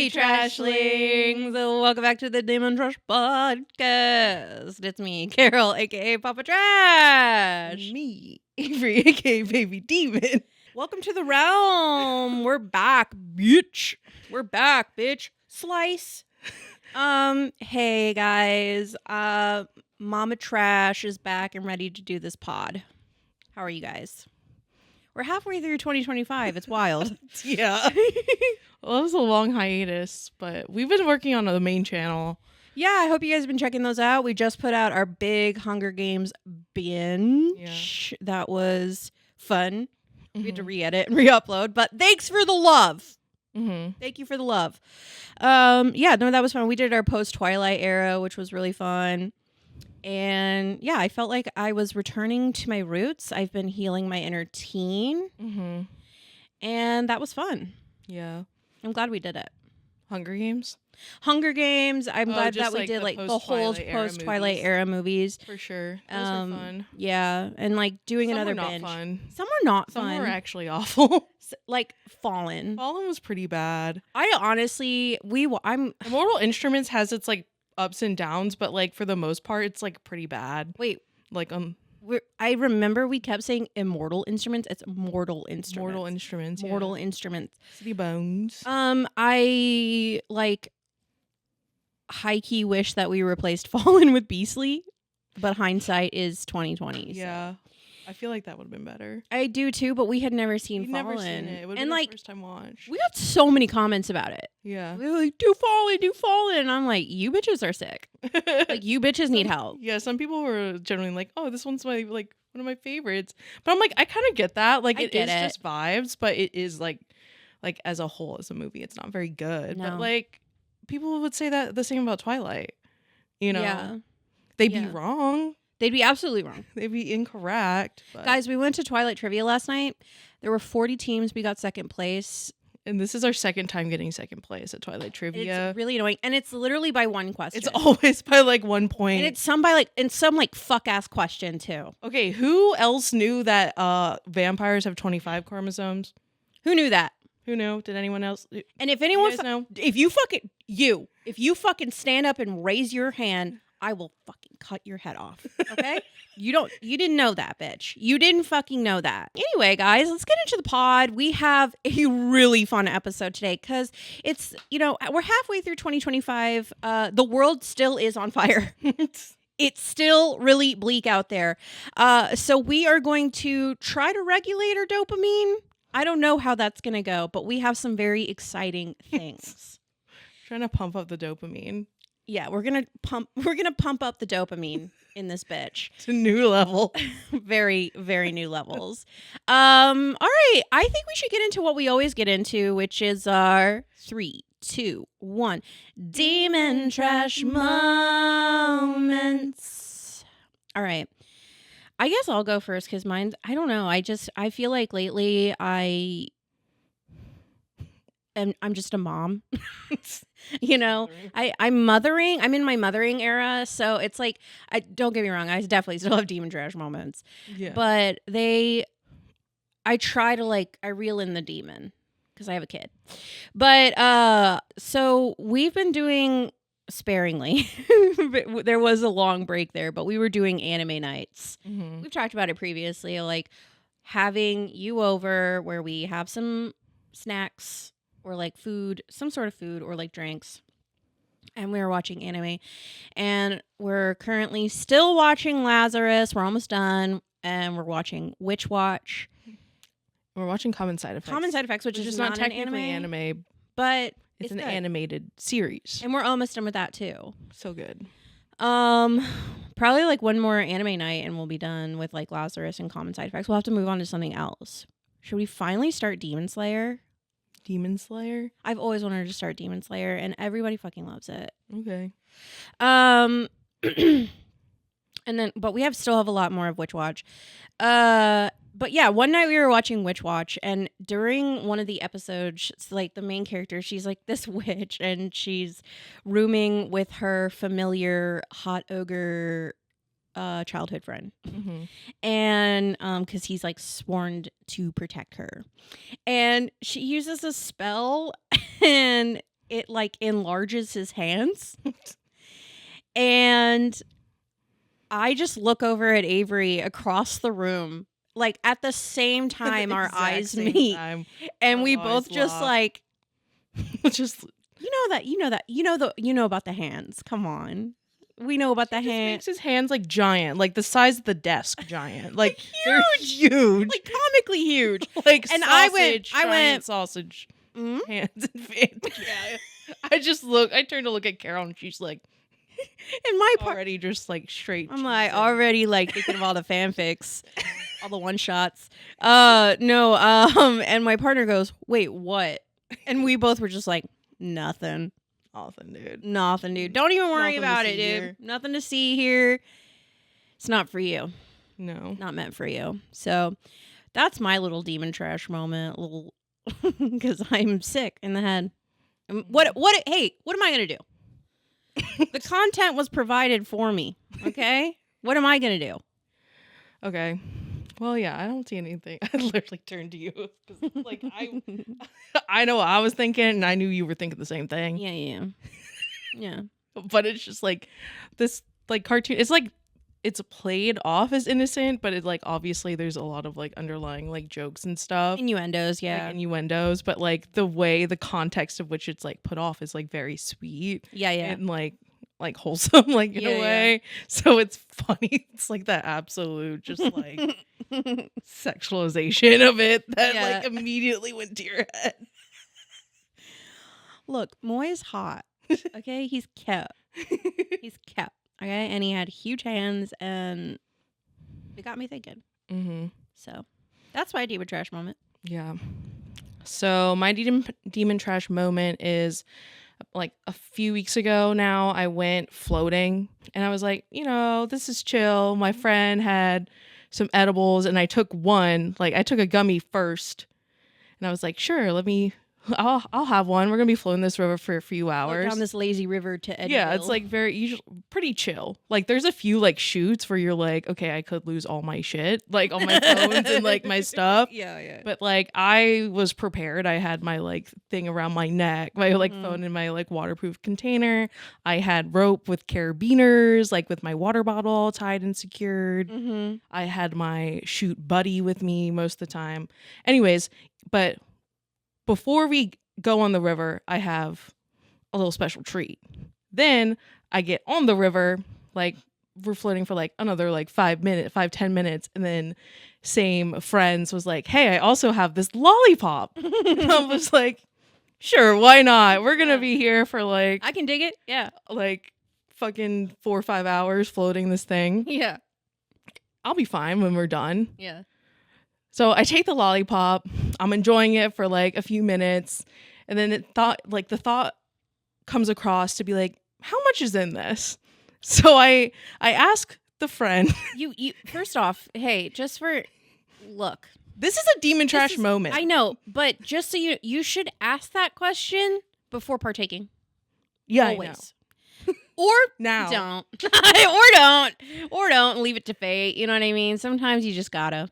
Hey, trashlings! Welcome back to the Demon Trash Podcast. It's me, Carol, aka Papa Trash. Me, Avery, aka Baby Demon. Welcome to the realm. We're back, bitch. We're back, bitch. Slice. Hey guys. Mama Trash is back and ready to do this pod. How are you guys? We're halfway through 2025. It's wild. Yeah. Well, it was a long hiatus, but we've been working on the main channel. Yeah, I hope you guys have been checking those out. We just put out our big Hunger Games binge. Yeah. That was fun. We had to re-edit and re-upload, but thanks for the love. Thank you for the love. Yeah, no, that was fun. We did our post-Twilight era, which was really fun. And yeah, I felt like I was returning to my roots. I've been healing my inner teen. And that was fun. Yeah. I'm glad we did it. Hunger Games? I'm glad that we did like the whole post-Twilight era movies. For sure. Those are fun. Yeah. And like doing another binge. Some were not fun. Some were actually awful. Like Fallen. Fallen was pretty bad. I honestly, Immortal Instruments has its like ups and downs, but like for the most part, it's like pretty bad. Wait. Like I remember we kept saying Immortal Instruments. It's Mortal Instruments. Mortal Instruments. Mortal Instruments. City Bones. I like high key wish that we replaced Fallen with Beastly, but hindsight is 2020. Yeah. I feel like that would have been better. I do too, but we had never seen Fallen. Never seen it. It would have been like first time watch. We got so many comments about it. Yeah. We were like, do Fallen. And I'm like, you bitches are sick. Like, you bitches need help. Yeah, some people were generally like, oh, this one's my like one of my favorites. But I'm like, I kind of get that. Like, it is just vibes, but it is like as a whole, as a movie, it's not very good. No. But like, people would say that the same about Twilight. You know? Yeah. They'd be wrong. They'd be absolutely wrong. They'd be incorrect. But. Guys, we went to Twilight Trivia last night. There were 40 teams. We got second place. And this is our second time getting second place at Twilight Trivia. It's really annoying. And it's literally by one question. It's always by like 1 point. And it's some fuck ass question too. Okay, who else knew that vampires have 25 chromosomes? Who knew that? Who knew? Did anyone else? And if anyone know? If you fucking stand up and raise your hand, I will fucking cut your head off. Okay? You didn't know that, bitch. You didn't fucking know that. Anyway, guys, let's get into the pod. We have a really fun episode today because it's, we're halfway through 2025. The world still is on fire. It's still really bleak out there. So we are going to try to regulate our dopamine. I don't know how that's going to go, but we have some very exciting things. Trying to pump up the dopamine. Yeah, we're gonna pump up the dopamine in this bitch to new level. Very, very new levels. All right, I think we should get into what we always get into, which is our 3, 2, 1 Demon Trash moments. All right, I guess I'll go first because mine's, I don't know. I feel like lately I'm just a mom. I'm mothering. I'm in my mothering era. So it's like, don't get me wrong. I definitely still have demon trash moments. Yeah. But I try to I reel in the demon because I have a kid. But so we've been doing sparingly. There was a long break there, but we were doing anime nights. We've talked about it previously, like having you over where we have some snacks or like food, some sort of food or like drinks. And we were watching anime. And we're currently still watching Lazarus. We're almost done. And we're watching Witch Watch. We're watching Common Side Effects. Common Side Effects, which is not technically anime. But it's an animated series. And we're almost done with that too. So good. Probably like one more anime night and we'll be done with like Lazarus and Common Side Effects. We'll have to move on to something else. Should we finally start Demon Slayer? Demon Slayer? I've always wanted to start Demon Slayer and everybody fucking loves it. Okay. And then but we still have a lot more of Witch Watch. But yeah, one night we were watching Witch Watch and during one of the episodes, like the main character, she's like this witch and she's rooming with her familiar hot ogre childhood friend. And because he's like sworn to protect her, and she uses a spell and it like enlarges his hands. And I just look over at Avery across the room, like at the same time our eyes meet, and we both just like, just you know about the hands. Come on, we know about the hands. Makes his hands like giant, like the size of the desk, giant, like huge, like comically huge, like and sausage, I went sausage hands and fans. Yeah, I turned to look at Carol, and she's like. And my part already just like straight. I'm like already like thinking of all the fanfics, all the one shots. No. And my partner goes, "Wait, what?" And we both were just like, "Nothing, dude. Nothing, dude. Don't even worry about it, dude. Here. Nothing to see here. It's not for you. No, not meant for you." So that's my little demon trash moment, because I'm sick in the head. What? Hey, what am I gonna do? The content was provided for me. Okay, what am I gonna do? Okay, well, yeah, I don't see anything. I literally turned to you because, like, I know what I was thinking, and I knew you were thinking the same thing. Yeah. But it's just like this, like, cartoon. It's like it's played off as innocent, but it like obviously there's a lot of like underlying like jokes and stuff, innuendos, but like the context of which it's like put off is like very sweet, and like wholesome, like in a way. So it's funny. It's like that absolute just like sexualization of it that like immediately went to your head. Look, Moy is hot. Okay, he's kept. Okay, and he had huge hands, and it got me thinking. Mm-hmm. So that's my demon trash moment. Yeah. So my demon trash moment is like a few weeks ago now. I went floating, and I was like, this is chill. My friend had some edibles, and I took one. Like I took a gummy first, and I was like, sure, I'll have one. We're gonna be floating this river for a few hours. Down this lazy river to Eddyville. Yeah, it's like pretty chill. Like there's a few like shoots where you're like, okay, I could lose all my shit, like all my phones and like my stuff. Yeah. But like I was prepared. I had my like thing around my neck, my like phone in my like waterproof container. I had rope with carabiners, like with my water bottle tied and secured. Mm-hmm. I had my shoot buddy with me most of the time. Anyways, but before we go on the river, I have a little special treat. Then I get on the river, like we're floating for like another like 10 minutes. And then same friends was like, hey, I also have this lollipop. And I was like, sure, why not? We're going to be here for like, I can dig it. Yeah. Like fucking 4 or 5 hours floating this thing. Yeah. I'll be fine when we're done. Yeah. So I take the lollipop, I'm enjoying it for like a few minutes, and then the thought comes across to be like, how much is in this? So I ask the friend. You first off, hey, look. This is a demon trash moment. I know, but just so you should ask that question before partaking. Yeah, always. Or now. Don't. or don't leave it to fate. You know what I mean? Sometimes you just gotta.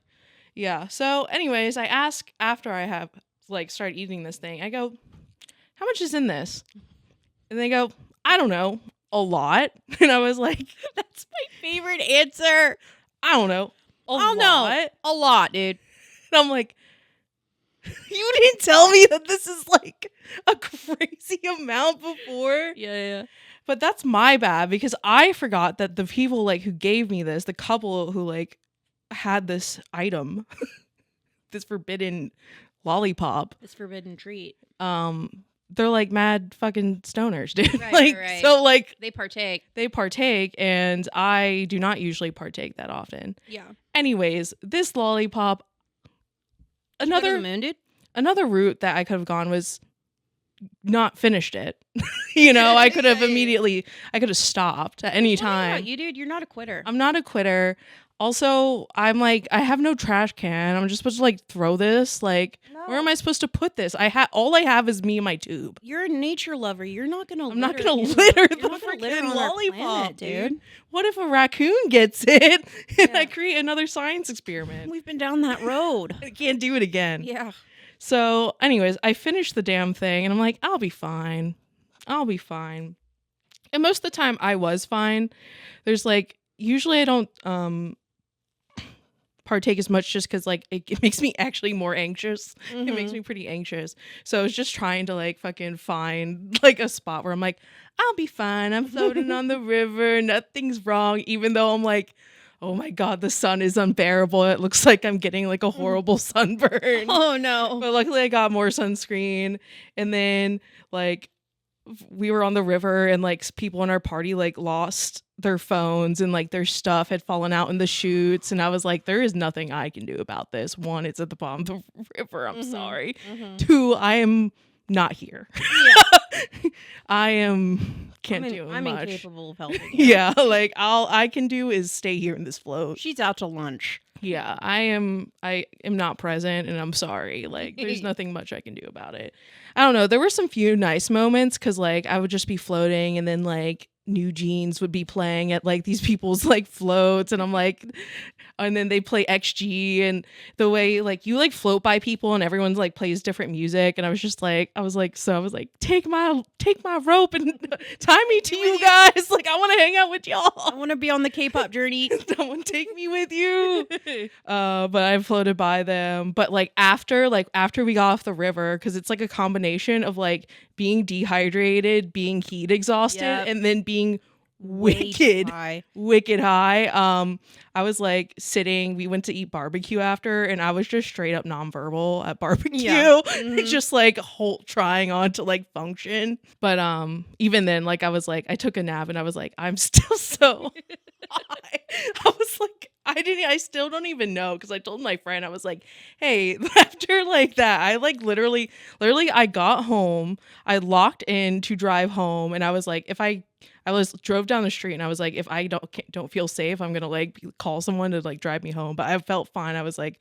Yeah. So anyways, I ask after I have like started eating this thing, I go, how much is in this? And they go, I don't know, a lot. And I was like, that's my favorite answer. I don't know. A lot, dude. And I'm like, you didn't tell me that this is like a crazy amount before. Yeah. But that's my bad because I forgot that the people like who gave me this, the couple who like had this item, this forbidden lollipop, this forbidden treat, they're like mad fucking stoners, dude. Right. So like they partake, and I do not usually partake that often. Yeah. Anyways, this lollipop, another route that I could have gone was not finished it. I could have I could have stopped at any time. You, dude, you're not a quitter. I'm not a quitter. Also, I'm like, I have no trash can. I'm just supposed to like throw this. Like, where am I supposed to put this? All I have is me and my tube. You're a nature lover. You're not gonna. I'm not gonna litter the freaking lollipop, dude. What if a raccoon gets it and I create another science experiment? We've been down that road. I can't do it again. Yeah. So, anyways, I finished the damn thing and I'm like, I'll be fine. I'll be fine. And most of the time I was fine. There's like, usually I don't partake as much just because like it makes me actually more anxious. It makes me pretty anxious. So I was just trying to like fucking find like a spot where I'm like, I'll be fine. I'm floating on the river. Nothing's wrong. Even though I'm like, oh my God, the sun is unbearable. It looks like I'm getting like a horrible sunburn. Oh no. But luckily I got more sunscreen. And then like we were on the river and like people in our party like lost their phones and like their stuff had fallen out in the chutes. And I was like, there is nothing I can do about this. One, it's at the bottom of the river. I'm sorry. Two, I am not here. Yeah. Can't do much. I'm incapable of helping you. Yeah, like all I can do is stay here in this float. She's out to lunch. Yeah, I am not present and I'm sorry. Like there's nothing much I can do about it. I don't know. There were some few nice moments cuz like I would just be floating and then like New Jeans would be playing at like these people's like floats and I'm like, and then they play XG and the way like you like float by people and everyone's like plays different music and I was like take my rope and tie me to you guys. Like I want to hang out with y'all. I want to be on the K-pop journey. Someone take me with you. But I floated by them. But like after we got off the river, because it's like a combination of like being dehydrated, being heat exhausted, and then being wicked high. I was like sitting, we went to eat barbecue after and I was just straight up nonverbal at barbecue. Just like trying on to like function. But even then like I was like I took a nap and I was like I'm still so high. I was like I still don't even know because I told my friend I was like, hey, after like that I like literally I got home, I locked in to drive home and I was like drove down the street and I was like, if I don't feel safe, I'm gonna like call someone to like drive me home. But I felt fine. I was like,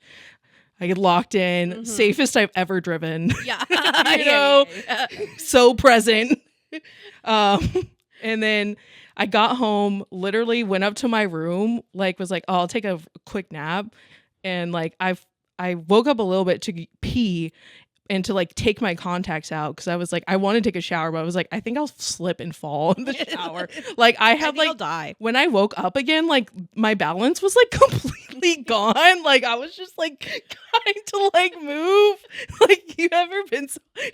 I get locked in, safest I've ever driven. Yeah, you know, so present. And then I got home, literally went up to my room, like was like, oh, I'll take a quick nap, and like I woke up a little bit to pee. And to like take my contacts out because I was like I want to take a shower but I was like I think I'll slip and fall in the shower. Like I had like I'll die. When I woke up again like my balance was like completely gone. Like I was just like trying to like move. Like you ever been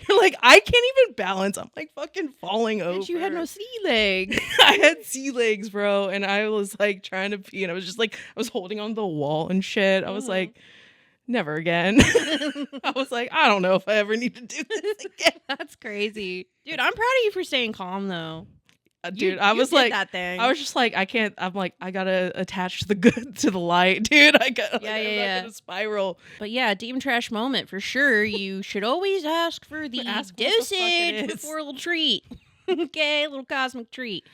you're like I can't even balance. I'm like fucking falling over. And you had no sea legs. I had sea legs, bro, and I was like trying to pee and I was just like I was holding on the wall and shit. I was like never again. I was like, I don't know if I ever need to do this again. That's crazy. Dude, I'm proud of you for staying calm though. Dude, I was like that thing. I was just like, I can't. I'm like, I gotta attach the good to the light, dude. I got yeah. I'm not gonna spiral. But yeah, demon trash moment for sure. You should always ask for the dosage before a little treat. Okay, a little cosmic treat.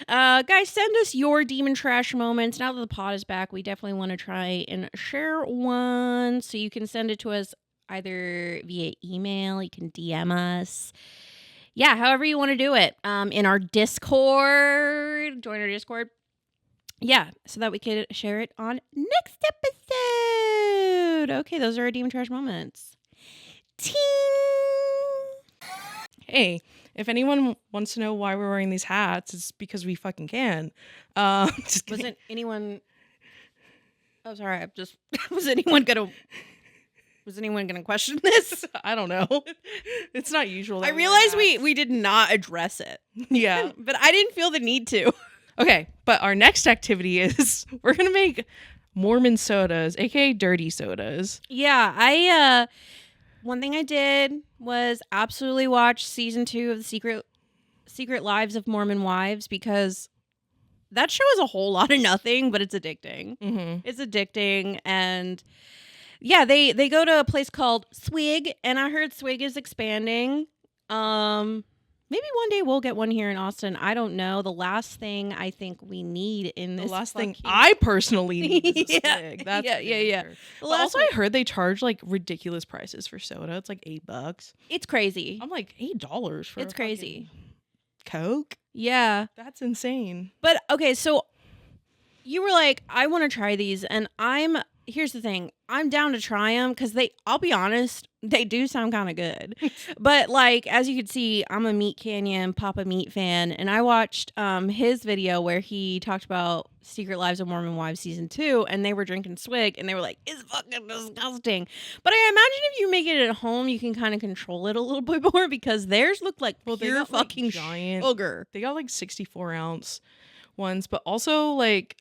Guys, send us your demon trash moments. Now that the pod is back, we definitely want to try and share one. So you can send it to us either via email, you can DM us. Yeah, however you want to do it. In our Discord. Join our Discord. Yeah, so that we could share it on next episode. Okay, those are our demon trash moments. Ting! Hey, if anyone wants to know why we're wearing these hats, it's because we fucking can. Wasn't anyone... Oh, sorry. Was anyone gonna question this? I don't know. It's not usual. I realized we did not address it. Yeah. But I didn't feel the need to. Okay, but our next activity is we're going to make Mormon sodas, aka dirty sodas. Yeah, one thing I did was absolutely watch season 2 of the Secret Lives of Mormon Wives because that show is a whole lot of nothing, but it's addicting. It's addicting, and yeah, they go to a place called Swig, and I heard Swig is expanding. Maybe one day we'll get one here in Austin. I don't know. The last thing I think we need in this. The last thing I personally need is a Swig. That's yeah. But also, I heard they charge like ridiculous prices for soda. It's like $8. It's crazy. I'm like $8 for. It's crazy. Coke. Yeah, That's insane. But okay, so you were like, I want to try these, and here's the thing, I'm down to try them because I'll be honest, they do sound kind of good. But like, as you can see, I'm a Meat Canyon Papa Meat fan, and I watched his video where he talked about Secret Lives of Mormon Wives season 2, and they were drinking swig, and they were like, it's fucking disgusting. But I imagine if you make it at home, you can kind of control it a little bit more because theirs looked like pure fucking giant sugar. They got like 64-ounce ones, but also like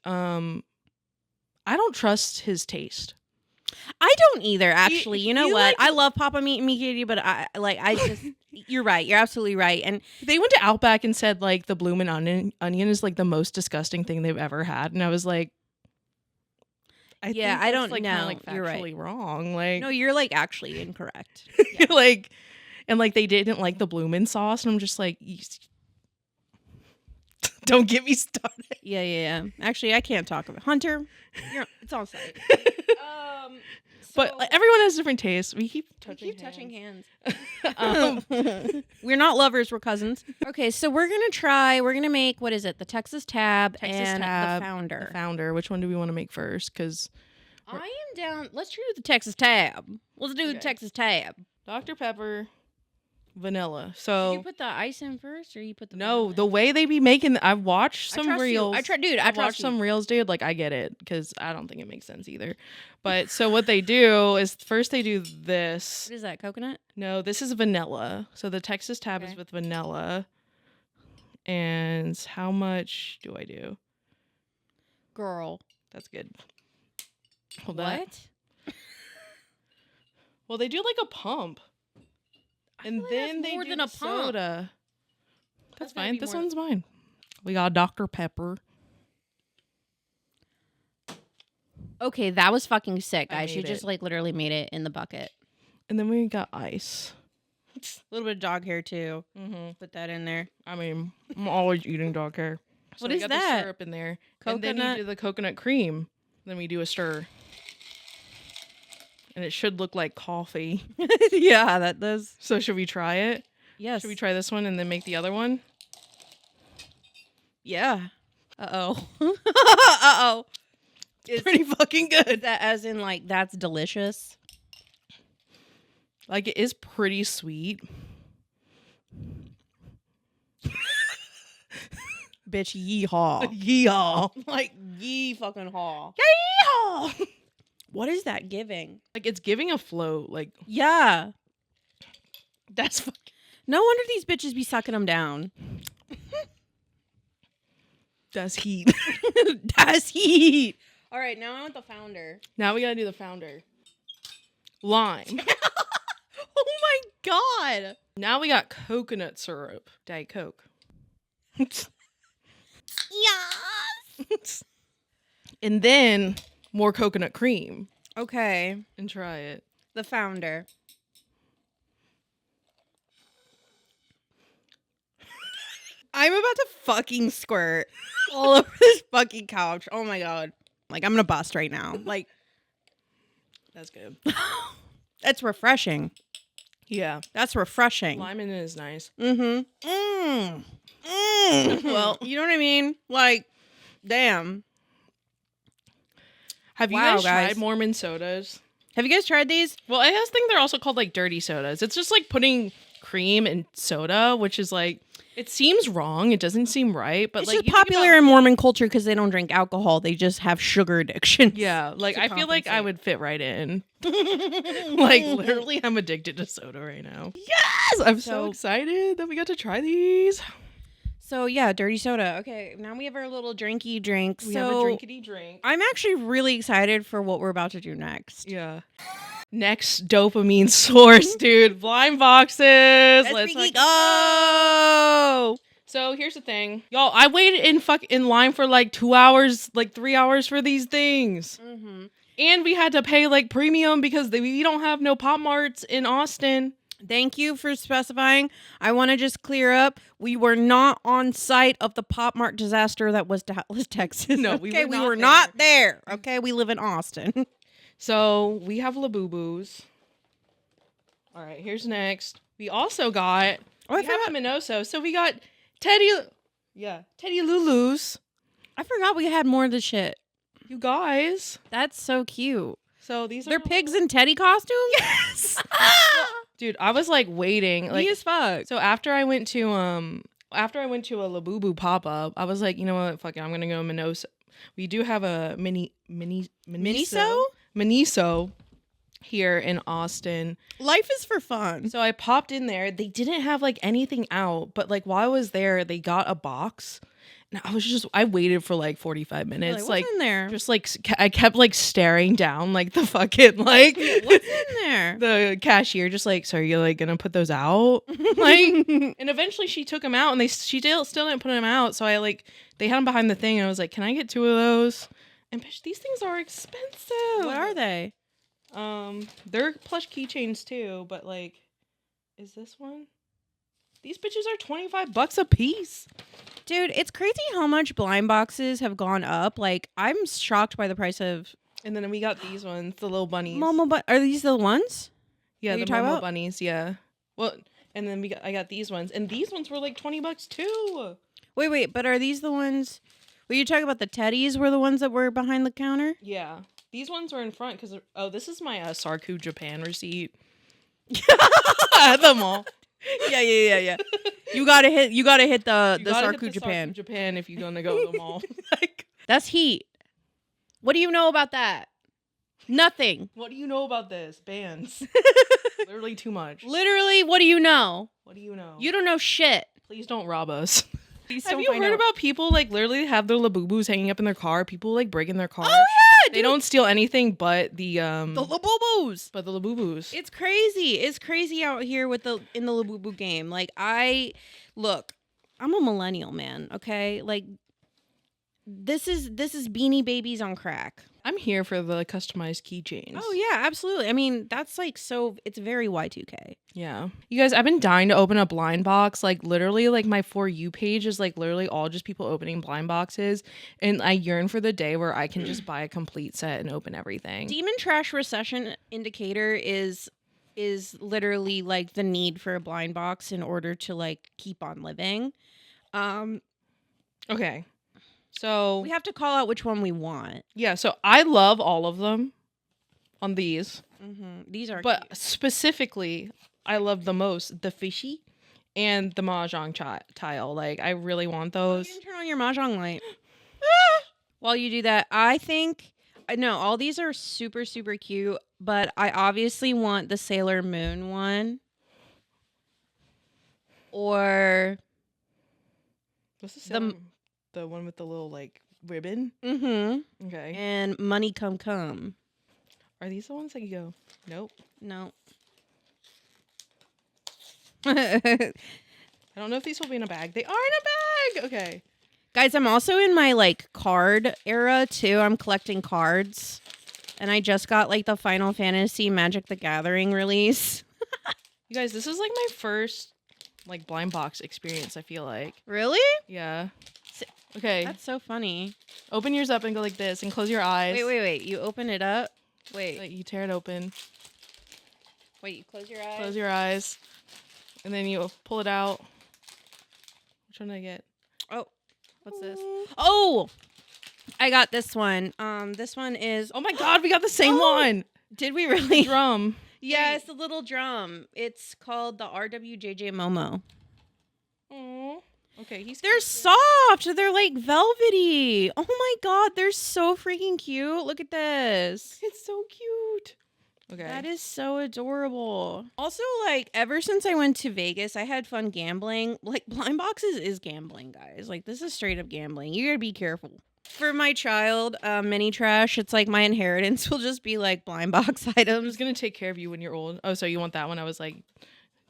I don't trust his taste. I don't either, actually. You know what? Like, I love Papa Meat and Meat Kitty, but I just you're right. You're absolutely right. And they went to Outback and said like the bloomin' onion is like the most disgusting thing they've ever had, and I was like, I don't like, know. Kinda, like, factually you're right. Wrong. Like, no, you're like actually incorrect. Yeah. Like, and like they didn't like the bloomin' sauce, and I'm just like, don't get me started. Yeah. Actually, I can't talk about Hunter. It's on site. But like, everyone has different tastes. We keep touching hands. We're not lovers. We're cousins. Okay, so we're gonna make, what is it? The Texas Tab and the Founder. The Founder. Which one do we want to make first? Because I am down. Let's do the Texas Tab. Let's do the Texas Tab. Dr. Pepper. Vanilla. So did you put the ice in first, or you put the no? The way they be making, I've watched some reels. I've watched some reels, dude. Like I get it because I don't think it makes sense either. But so what they do is first they do this. What is that? Coconut? No, this is vanilla. So the Texas Tab is with vanilla. And how much do I do? Girl, that's good. Hold what? Well, they do like a pump. And then they more do than a soda. That's fine. This one's mine. We got Dr. Pepper. Okay, that was fucking sick, guys. She just like literally made it in the bucket. And then we got ice. A little bit of dog hair too. Mm-hmm. Put that in there. I mean, I'm always eating dog hair. So what is got that? The syrup in there. Coconut. And then you do the coconut cream. Then we do a stir. And it should look like coffee. Yeah, that does. So should we try it? Yes. Should we try this one and then make the other one? Yeah. Uh-oh. Uh-oh. It's pretty fucking good. That as in like that's delicious. Like it is pretty sweet. Bitch, yeehaw. Yeehaw. Like yee fucking haw. Yeehaw. What is that giving? Like it's giving a float. Like yeah. That's fucking. No wonder these bitches be sucking them down. That's heat. That's heat. All right, now I want the Founder. Now we gotta do the Founder. Lime. Oh my god. Now we got coconut syrup. Diet Coke. Yes. And then more coconut cream. Okay. And try it. The Founder. I'm about to fucking squirt all over this fucking couch. Oh my god. Like, I'm gonna bust right now. Like, that's good. That's refreshing. Yeah. That's refreshing. Lime in it is nice. Mm-hmm. Well, you know what I mean? Like, damn. Have you guys tried Mormon sodas? Have you guys tried these? Well, I just think they're also called, like, dirty sodas. It's just, like, putting cream in soda, which is, like, it seems wrong. It doesn't seem right. But, it's like, just popular in Mormon culture because they don't drink alcohol. They just have sugar addiction. Yeah. Like, I feel like I would fit right in. Like, literally, I'm addicted to soda right now. Yes! I'm so excited that we got to try these. So, yeah, dirty soda. Okay, now we have our little drinky drink. We have a drinkity drink. I'm actually really excited for what we're about to do next. Yeah. Next dopamine source, dude. Blind boxes. Let's go. So here's the thing, y'all. I waited in line for like 2 hours, like 3 hours for these things, and we had to pay like premium because we don't have no Pop Marts in Austin. Thank you for specifying. I want to just clear up. We were not on site of the Pop Mart disaster that was Dallas, Texas. No, we were not there. Okay, we live in Austin. So we have Labubus. All right, here's next. We also got. We have a Minoso. So we got Teddy Lulus. I forgot we had more of the shit. You guys. That's so cute. So they're pigs in teddy costumes? Yes. Dude, I was like waiting. Like, as fuck. So after I went to a Labubu pop-up, I was like, you know what? Fuck it. I'm going to go Miniso. We do have a Miniso here in Austin. Life is for fun. So I popped in there. They didn't have like anything out, but like while I was there, they got a box. And I waited for like 45 minutes. Like, what's in there? Just like, I kept like staring down like the fucking like. What's in there? The cashier just like, so are you like gonna put those out? Like, and eventually she took them out and she still didn't put them out. So they had them behind the thing and I was like, can I get 2 of those? And bitch, these things are expensive. What are they? They're plush keychains too, but like, is this one? These bitches are $25 a piece. Dude, it's crazy how much blind boxes have gone up. Like, I'm shocked by the price of... And then we got these ones, the little bunnies. Are these the ones? Yeah, the Momo bunnies, yeah. Well, and then I got these ones. And these ones were like $20 too. Wait, but are these the ones... Were you talking about the teddies were the ones that were behind the counter? Yeah. These ones were in front because... Oh, this is my Sarku Japan receipt. At the mall. Yeah. You gotta hit the Sarku Japan. Sarku Japan if you're gonna go to the mall. Like, that's heat. What do you know about that? Nothing. What do you know about this? Bands. Literally too much. Literally, what do you know? What do you know? You don't know shit. Please don't rob us. Have you heard about people like literally have their Labubus hanging up in their car? People like breaking their car. Oh yeah, they don't steal anything but the Labubus. But the Labubus. It's crazy. It's crazy out here in the Labubu game. Like I'm a millennial, man. Okay, like this is Beanie Babies on crack. I'm here for the customized keychains. Oh yeah, absolutely. I mean, that's like it's very Y2K. Yeah. You guys, I've been dying to open a blind box. Like literally like my For You page is like literally all just people opening blind boxes. And I yearn for the day where I can just buy a complete set and open everything. Demon Trash Recession Indicator is literally like the need for a blind box in order to like keep on living. Okay. So we have to call out which one we want. Yeah, so I love all of them on these. Mm-hmm. These are But cute. Specifically, I love the most the fishy and the mahjong tile. Like, I really want those. You can turn on your mahjong light. While you do that, I think... No, all these are super, super cute, but I obviously want the Sailor Moon one. Or... What's the one with the little, like, ribbon? Mm-hmm. Okay. And Money Come Come. Are these the ones that you go, nope? No. I don't know if these will be in a bag. They are in a bag! Okay. Guys, I'm also in my, like, card era, too. I'm collecting cards. And I just got, like, the Final Fantasy Magic the Gathering release. You guys, this is, like, my first, like, blind box experience, I feel like. Really? Yeah. Okay. That's so funny. Open yours up and go like this and close your eyes. Wait. You open it up? Wait. Like, you tear it open. Wait, you close your eyes? Close your eyes. And then you pull it out. Which one did I get? Oh. What's this? Oh! I got this one. This one is... Oh my god, we got the same one! Did we really? Drum. Yeah, it's the little drum. It's called the RWJJ Momo. Aww. Okay, they're soft. They're like velvety. Oh my god, they're so freaking cute. Look at this. It's so cute. Okay. That is so adorable. Also, like, ever since I went to Vegas, I had fun gambling. Like, blind boxes is gambling, guys. Like, this is straight up gambling. You gotta be careful. For my child, mini trash, it's like my inheritance will just be like blind box items. I'm just gonna take care of you when you're old. Oh, so you want that one? I was like,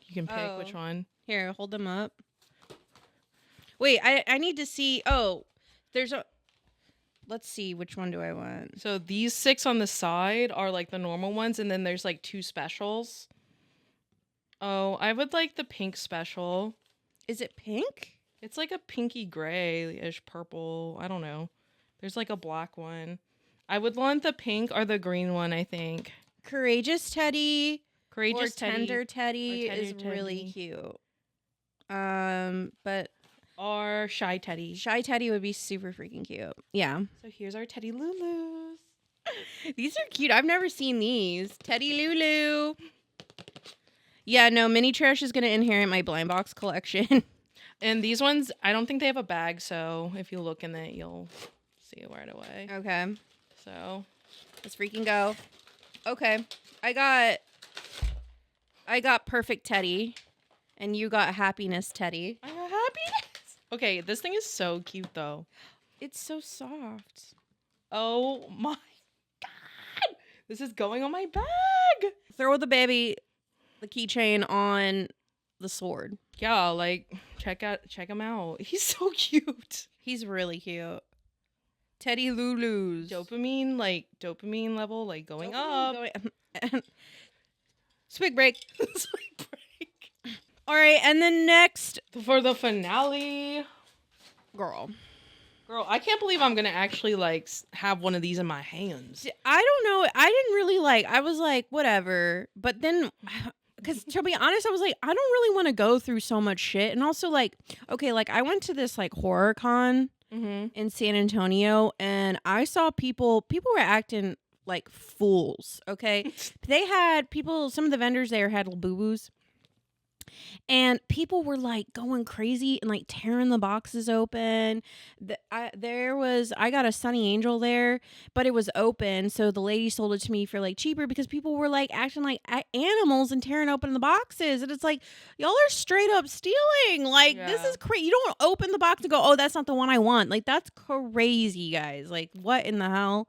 you can pick which one. Here, hold them up. Wait, I need to see. Oh, there's a... Let's see. Which one do I want? So these 6 on the side are like the normal ones. And then there's like 2 specials. Oh, I would like the pink special. Is it pink? It's like a pinky gray-ish purple. I don't know. There's like a black one. I would want the pink or the green one, I think. Courageous Teddy. Courageous or Tender Teddy is Teddy. really cute. But... Or Shy Teddy. Shy Teddy would be super freaking cute. Yeah. So here's our Teddy Lulus. These are cute. I've never seen these. Teddy Lulu. Yeah, no, Mini Trash is going to inherit my blind box collection. And these ones, I don't think they have a bag, so if you look in it, you'll see it right away. Okay. So let's freaking go. Okay. I got Perfect Teddy, and you got Happiness Teddy. I got Happiness. Okay, this thing is so cute, though. It's so soft. Oh, my God. This is going on my bag. Throw the keychain on the sword. Yeah, like check him out. He's so cute. He's really cute. Teddy Lulus. Dopamine level going up. Swig break. Swig break. All right, and then next for the finale, girl, I can't believe I'm gonna actually have one of these in my hands. I don't know. I didn't really I was like, whatever, but then. Because to be honest, I was like, I don't really want to go through so much shit. And also I went to this horror con in San Antonio, and I saw people were acting like fools. Okay. They had some of the vendors there had Labubus. And people were going crazy and tearing the boxes open. I got a Sunny Angel there, but it was open. So the lady sold it to me for cheaper because people were acting like animals and tearing open the boxes. And it's y'all are straight up stealing. This is crazy. You don't open the box and go, oh, that's not the one I want. That's crazy, guys. What in the hell?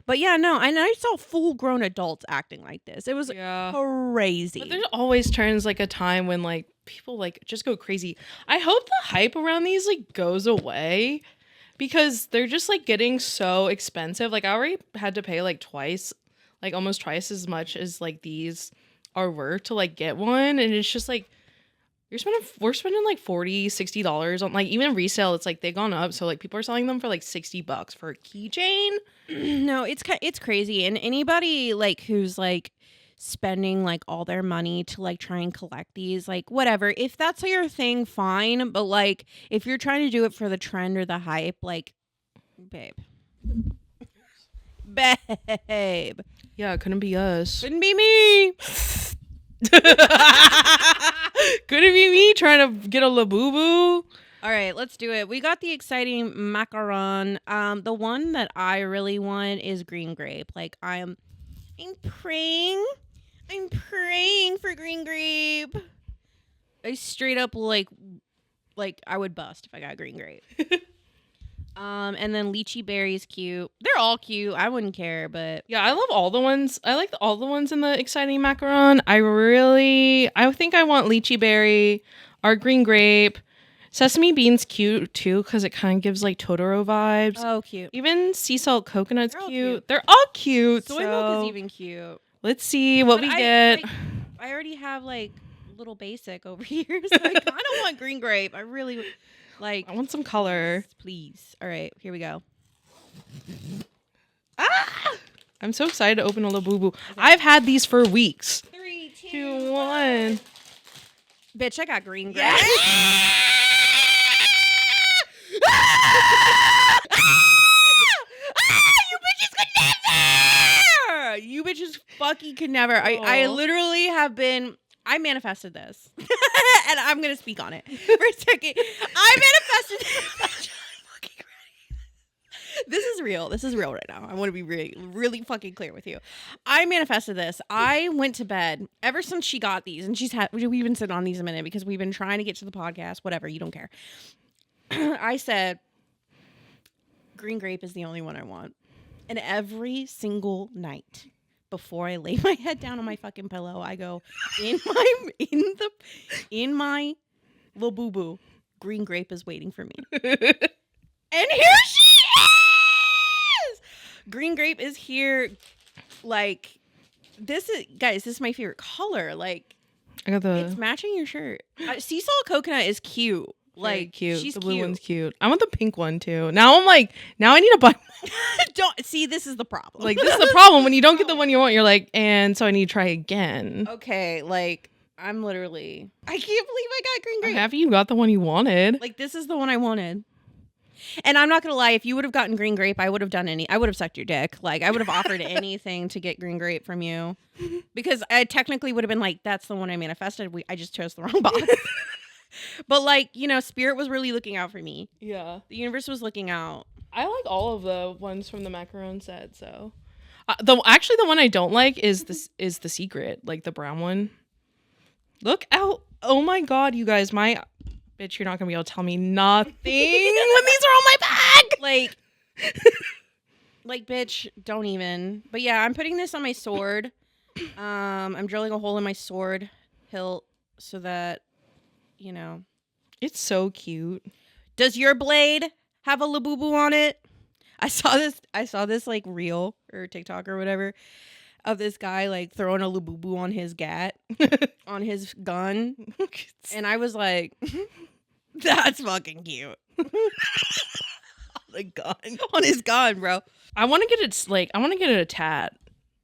But yeah, no, and I saw full-grown adults acting like this. It was crazy. But there's always turns a time when people just go crazy. I hope the hype around these goes away because they're just getting so expensive. I already had to pay twice, almost twice as much as these are worth to get one, and it's just we're spending $40-$60 on even resale. It's they've gone up, so people are selling them for $60 for a keychain. No, it's crazy, and anybody who's spending all their money to try and collect these, whatever, if that's your thing, fine, but if you're trying to do it for the trend or the hype, babe, yeah, it couldn't be us, couldn't be me. Could it be me trying to get a Labubu? All right, let's do it. We got the exciting macaron. The one that I really want is green grape. I'm praying for green grape. I straight up I would bust if I got green grape. And then lychee berry is cute. They're all cute. I wouldn't care, but yeah, I love all the ones. I like all the ones in the exciting macaron. I think I want lychee berry or green grape. Sesame beans cute too because it kind of gives Totoro vibes. Oh, cute. Even sea salt coconut's cute. They're all cute. Soy milk is even cute. Let's see what we get. I already have little basic over here, so I kind of want green grape. I really I want some color. Please. All right, here we go. I'm so excited to open a Labubu. Okay. I've had these for weeks. 3, 2, 1. Bitch, I got green grape. You bitches could never! You bitches fucking could never. I literally have been... I manifested this. And I'm going to speak on it for a second. I manifested this. This is real. This is real right now. I want to be really, really fucking clear with you. I manifested this. I went to bed ever since she got these, and we've been sitting on these a minute because we've been trying to get to the podcast. Whatever, you don't care. I said, green grape is the only one I want, and every single night before I lay my head down on my fucking pillow, I go in my Labubu. Green grape is waiting for me, and here she is. Green grape is here. This is my favorite color. I got it's matching your shirt. Sea salt coconut is cute. Cute. She's the blue cute. One's cute. I want the pink one too. Now I need to buy. Don't see. This is the problem. This is the problem when you don't get the one you want. You're and so I need to try again. Okay, I'm literally, I can't believe I got green grape. I'm happy you got the one you wanted. Like, this is the one I wanted. And I'm not going to lie, if you would have gotten green grape, I would have sucked your dick. Like, I would have offered anything to get green grape from you. Because I technically would have been like, that's the one I manifested. I just chose the wrong box. But, like, you know, Spirit was really looking out for me. Yeah. The universe was looking out. I like all of the ones from the macaron set, so. The one I don't like is the secret, like the brown one. Look out. Oh my god, you guys, bitch, you're not gonna be able to tell me nothing when these are on my bag. Like, bitch, don't even. But yeah, I'm putting this on my sword. I'm drilling a hole in my sword hilt so that, you know. It's so cute. Does your blade have a Labubu on it? I saw this like reel or TikTok or whatever of this guy like throwing a Labubu on his on his gun. And I was like, that's fucking cute. The gun. On his gun, bro. I want to get it a tat.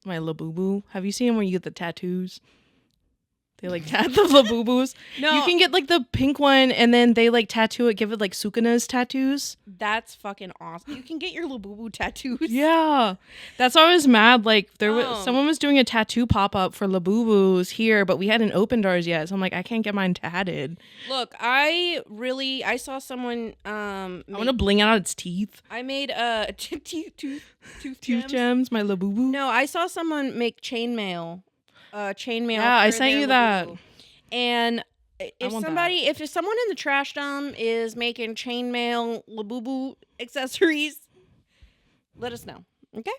My Labubu. Have you seen them where you get the tattoos? They like tat the Labubus. No. You can get like the pink one and then they like tattoo it, give it like Sukuna's tattoos. That's fucking awesome. You can get your Labubu tattoos. Yeah. That's why I was mad. Like someone was doing a tattoo pop-up for Labubus here, but we hadn't opened ours yet. So I'm like, I can't get mine tatted. Look, I saw someone I want to bling out its teeth. I made tooth gems, my Labubu. No, I saw someone make chainmail. Chainmail. Yeah, I sent you that. And if someone in the trashdom is making chainmail Labubu accessories, let us know, okay?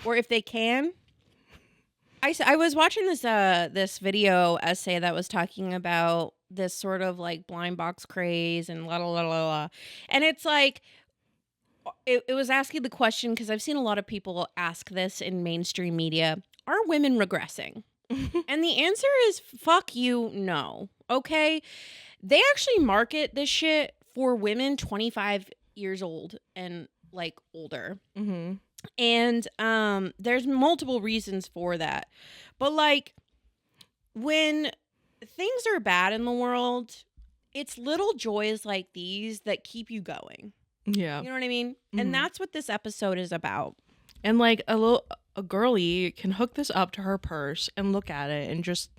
Or if they can. I was watching this video essay that was talking about this sort of like blind box craze and la la la la la, and it's like. It was asking the question because I've seen a lot of people ask this in mainstream media: are women regressing? And the answer is fuck you, no. Okay? They actually market this shit for women 25 years old and like older. Mm-hmm. And there's multiple reasons for that. But like when things are bad in the world, it's little joys like these that keep you going. Yeah. You know what I mean? Mm-hmm. And that's what this episode is about. And like a girly can hook this up to her purse and look at it and just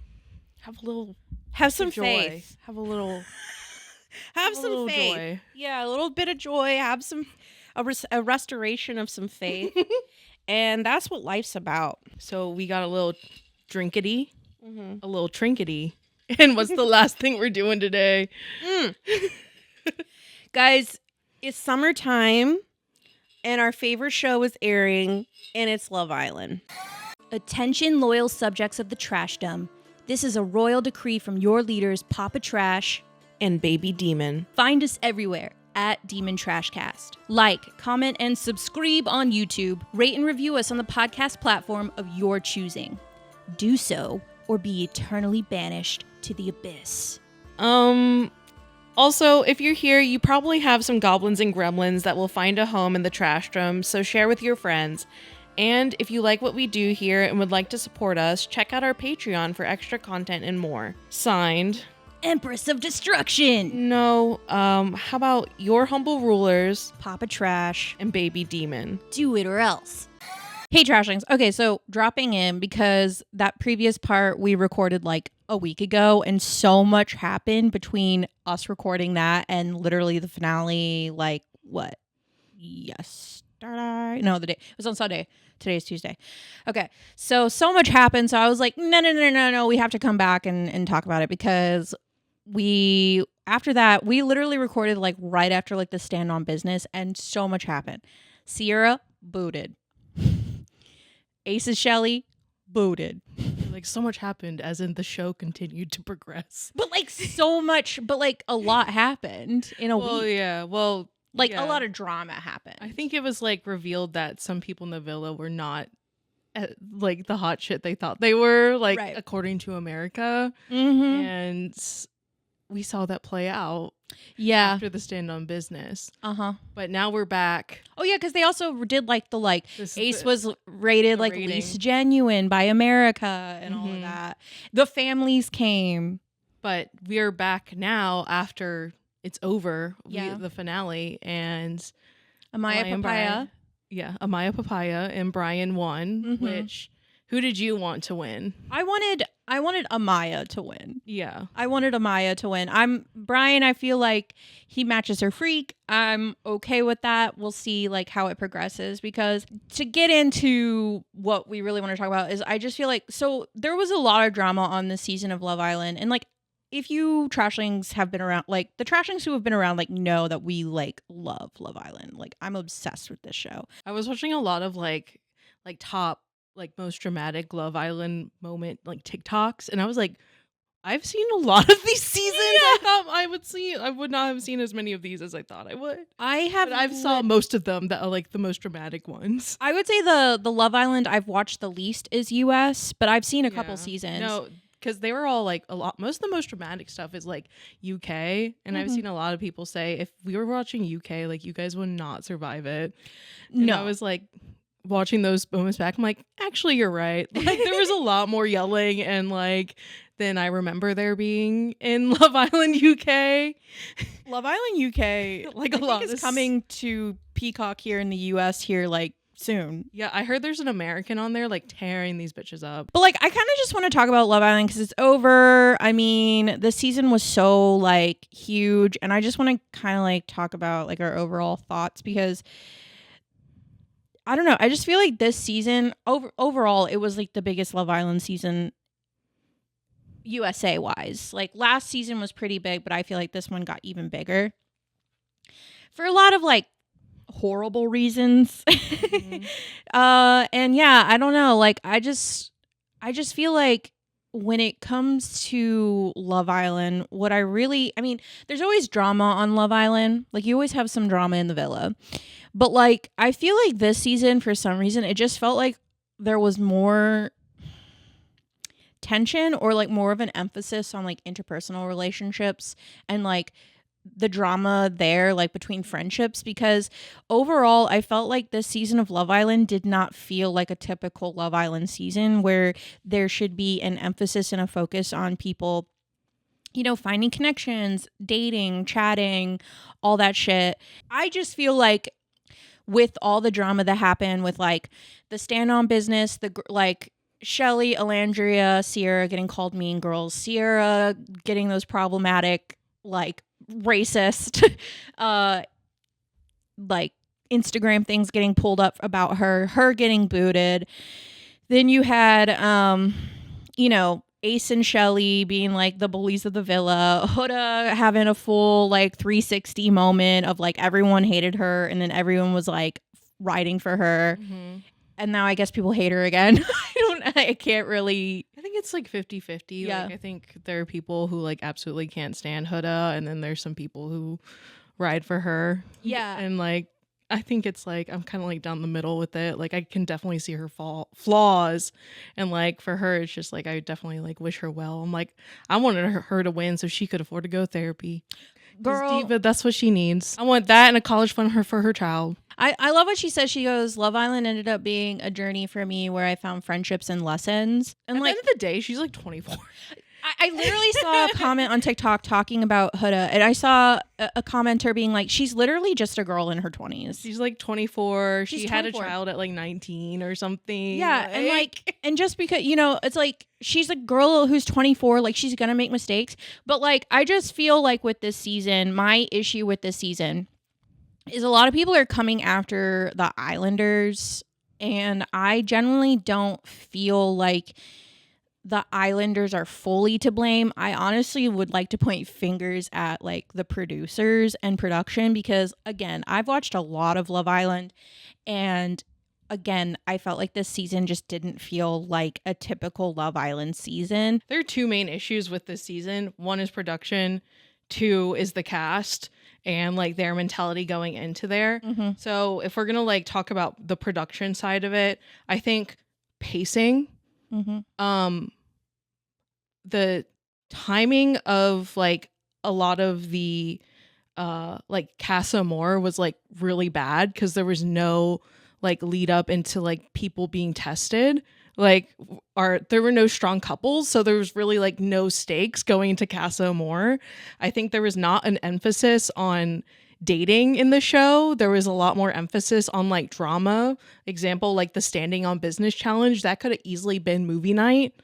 have some joy. Faith. Have some faith. Joy. Yeah, a little bit of joy. Have a restoration of some faith. And that's what life's about. So we got a little drinkity, mm-hmm. a little trinkety. And what's the last thing we're doing today? Guys, it's summertime. And our favorite show is airing, and it's Love Island. Attention loyal subjects of the trashdom. This is a royal decree from your leaders, Papa Trash and Baby Demon. Find us everywhere at Demon Trashcast. Like, comment, and subscribe on YouTube. Rate and review us on the podcast platform of your choosing. Do so, or be eternally banished to the abyss. Also, if you're here, you probably have some goblins and gremlins that will find a home in the trashdom, so share with your friends. And if you like what we do here and would like to support us, check out our Patreon for extra content and more. Signed, Empress of Destruction. No, how about your humble rulers, Papa Trash and Baby Demon? Do it or else. Hey, Trashlings. Okay, so dropping in because that previous part we recorded like a week ago, and so much happened between us recording that and literally the finale. Like what? Yesterday? No, the day it was on Sunday. Today's Tuesday. Okay, so much happened. So I was like, no, we have to come back and talk about it because after that we literally recorded like right after like the stand on business, and so much happened. Sierra booted. Ace's Shelly booted. Like so much happened, as in the show continued to progress. But like so much, but like a lot happened in a week. Yeah. Well, like a lot of drama happened. I think it was like revealed that some people in the villa were not like the hot shit they thought they were, like right. According to America. Mm-hmm. And we saw that play out. Yeah. After the stand-on business. Uh-huh. But now we're back. Oh yeah, because they also did like Ace was rated like rating. Least genuine by America and all of that. The families came. But we are back now after it's over. Yeah. The finale, and Amaya Papaya. Amaya Papaya and Brian won. Which, who did you want to win? I wanted Amaya to win. Yeah. I wanted Amaya to win. Brian, I feel like he matches her freak. I'm okay with that. We'll see like how it progresses, because to get into what we really want to talk about is I just feel like, so there was a lot of drama on this season of Love Island, and like if you trashlings have been around, like the trashlings who have been around like know that we like love Love Island. Like I'm obsessed with this show. I was watching a lot of like top like most dramatic Love Island moment like TikToks, and I was like, I've seen a lot of these seasons. I thought I would not have seen as many of these as I thought I would. I've saw most of them that are like the most dramatic ones. I would say the Love Island I've watched the least is US, but I've seen a couple seasons. No, because they were all like most of the most dramatic stuff is like UK, and I've seen a lot of people say if we were watching UK, like you guys would not survive it. And I was like, watching those moments back, I'm like, actually you're right. Like there was a lot more yelling and like than I remember there being in Love Island UK. Love Island UK like a lot is coming to Peacock here in the US here like soon. Yeah, I heard there's an American on there like tearing these bitches up. But like I kind of just want to talk about Love Island because it's over. I mean, this season was so like huge, and I just want to kind of like talk about like our overall thoughts, because I don't know. I just feel like this season, overall, it was like the biggest Love Island season USA wise. Like last season was pretty big, but I feel like this one got even bigger for a lot of like horrible reasons. And yeah, I don't know. Like I just feel like when it comes to Love Island, I mean, there's always drama on Love Island. Like you always have some drama in the villa. But like I feel like this season, for some reason, it just felt like there was more tension, or like more of an emphasis on like interpersonal relationships and like the drama there, like between friendships, because overall I felt like this season of Love Island did not feel like a typical Love Island season where there should be an emphasis and a focus on people, you know, finding connections, dating, chatting, all that shit. I just feel like with all the drama that happened with like the stand-on business, the like Shelly, Alandria, Sierra getting called mean girls, Sierra getting those problematic like racist like Instagram things getting pulled up about her getting booted. Then you had you know, Ace and Shelly being like the bullies of the villa, Huda having a full like 360 moment of like everyone hated her and then everyone was like riding for her. And now I guess people hate her again. I can't really. I think it's like 50-50. Yeah. Like, I think there are people who like absolutely can't stand Huda, and then there's some people who ride for her. Yeah. And like, I think it's like, I'm kind of like down the middle with it. Like I can definitely see her flaws. And like for her, it's just like, I definitely like wish her well. I'm like, I wanted her to win so she could afford to go therapy. Girl, Diva, that's what she needs. I want that and a college fund for her child. I love what she says. She goes, Love Island ended up being a journey for me where I found friendships and lessons. And at like, the end of the day, she's like 24. I literally saw a comment on TikTok talking about Huda, and I saw a commenter being like, she's literally just a girl in her 20s. She's like 24. She had a child at like 19 or something. Yeah, and like, and just because, you know, it's like, she's a girl who's 24, like she's gonna make mistakes. But like, I just feel like with this season, my issue with this season is a lot of people are coming after the Islanders, and I generally don't feel like the Islanders are fully to blame. I honestly would like to point fingers at like the producers and production, because again, I've watched a lot of Love Island, and again, I felt like this season just didn't feel like a typical Love Island season. There are two main issues with this season. One is production. Two is the cast and like their mentality going into there. So if we're gonna like talk about the production side of it, I think pacing, the timing of like a lot of the like Casa Amor was like really bad because there was no like lead up into like people being tested. Like there were no strong couples, so there was really like no stakes going into Casa Amor. I think there was not an emphasis on dating in the show. There was a lot more emphasis on like drama. Example, like the Standing on Business challenge, that could have easily been movie night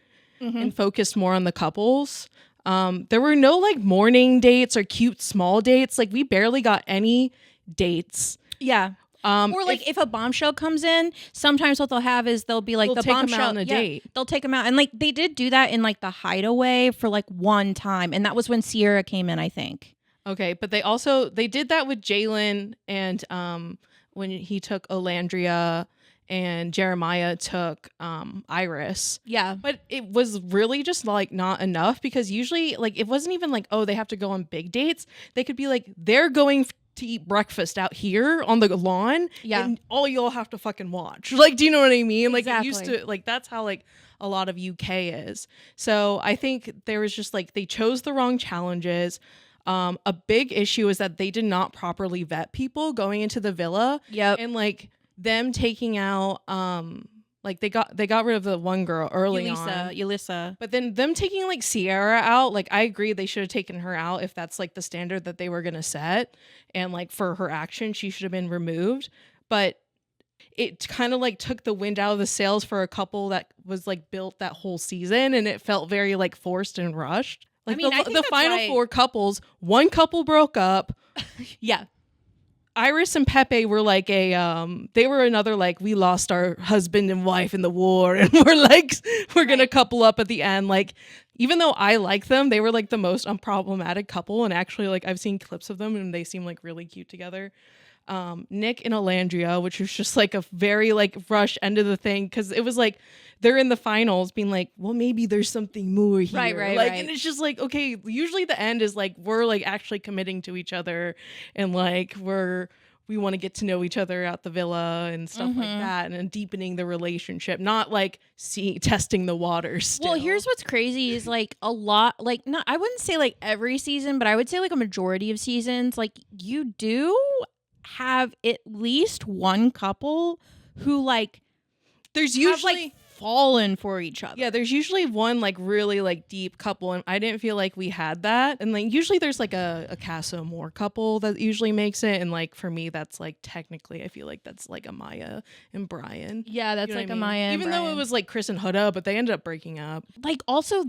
and focused more on the couples. There were no like morning dates or cute small dates. Like we barely got any dates. Yeah. Or like if a bombshell comes in, sometimes what they'll have is they'll be like they'll the take bombshell them out on a date. They'll take them out, and like they did do that in like The Hideaway for like one time, and that was when Sierra came in, I think. Okay, but they did that with Jalen and when he took Olandria and Jeremiah took Iris. Yeah. But it was really just like not enough because usually like it wasn't even like, oh, they have to go on big dates. They could be like, they're going to eat breakfast out here on the lawn. Yeah. And all y'all have to fucking watch. Like, do you know what I mean? Like Exactly. it used to, like that's how like a lot of UK is. So I think there was just like they chose the wrong challenges. A big issue is that they did not properly vet people going into the villa. Yep. And like them taking out like they got rid of the one girl early on. Yulissa. But then them taking like Sierra out, like I agree they should have taken her out if that's like the standard that they were gonna set. And like for her action, she should have been removed. But it kind of like took the wind out of the sails for a couple that was like built that whole season, and it felt very like forced and rushed. Like I think the final why... 4 couples, one couple broke up. Yeah. Iris and Pepe were like they were another like we lost our husband and wife in the war and we're gonna couple up at the end. Like even though I like them, they were like the most unproblematic couple, and actually like I've seen clips of them and they seem like really cute together. Nick and Olandria, which was just like a very like rush end of the thing because it was like they're in the finals being like, well, maybe there's something more here. Right. And it's just like, okay, usually the end is like we're like actually committing to each other and like we want to get to know each other at the villa and stuff like that, and then deepening the relationship, not like testing the waters still. Well, here's what's crazy is like a lot, like not, I wouldn't say like every season, but I would say like a majority of seasons, like you do have at least one couple who like there's usually have, like, fallen for each other. Yeah, there's usually one like really like deep couple, and I didn't feel like we had that. And like usually there's like a Casa Amor couple that usually makes it, and like for me that's like technically I feel like that's like Amaya and Brian. Yeah, that's like Amaya and even Brian. Though it was like Chris and Huda, but they ended up breaking up. Like also